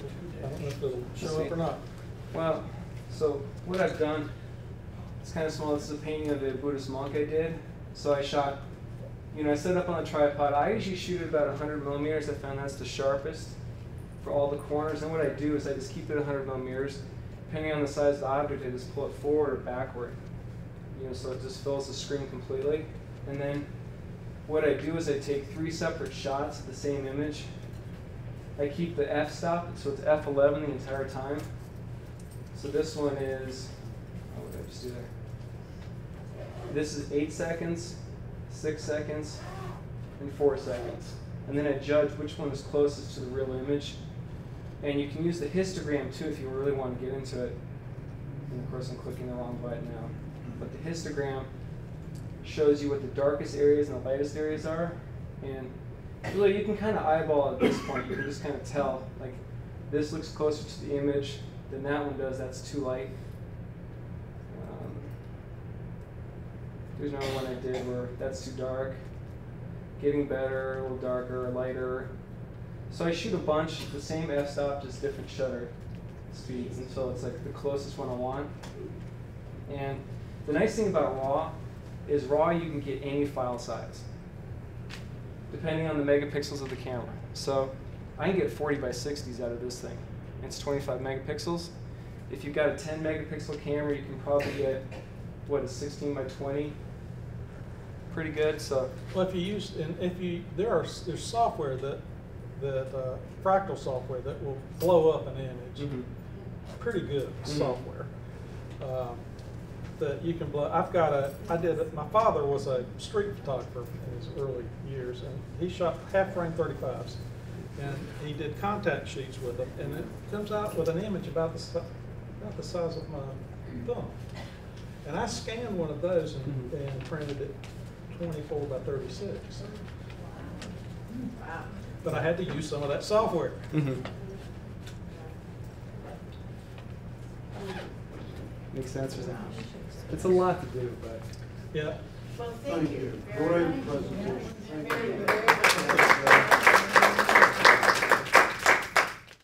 don't know if it'll show up or not. Well, so what I've done, it's kind of small. This is a painting of a Buddhist monk I did. So I shot, I set it up on a tripod. I usually shoot at about 100 millimeters. I found that's the sharpest for all the corners. And what I do is I just keep it at 100 millimeters. Depending on the size of the object, I just pull it forward or backward. So it just fills the screen completely. And then what I do is I take 3 separate shots of the same image. I keep the f-stop, so it's f11 the entire time. So this one is, what did I just do there? This is 8 seconds, 6 seconds, and 4 seconds. And then I judge which one is closest to the real image. And you can use the histogram too if you really want to get into it. And of course I'm clicking the wrong button now. But the histogram shows you what the darkest areas and the lightest areas are. And really you can kind of eyeball at this point. You can just kind of tell, like, this looks closer to the image than that one does. That's too light. Here's another one I did where that's too dark. Getting better, a little darker, lighter. So I shoot a bunch, the same f-stop, just different shutter speeds until it's like the closest one I want. And the nice thing about RAW is RAW you can get any file size, depending on the megapixels of the camera. So I can get 40 by 60s out of this thing. It's 25 megapixels. If you've got a 10 megapixel camera, you can probably get, what, a 16 by 20? Pretty good. So well, if you use, and if you, there's software that fractal software that will blow up an image. Pretty good software that you can blow. My father was a street photographer in his early years, and he shot half-frame 35s, and he did contact sheets with them, and it comes out with an image about the size of my thumb. And I scanned one of those and printed it 24 by 36. Wow. But I had to use some of that software. Makes sense. It's a lot to do, but yeah. Well, thank you very Great much. presentation.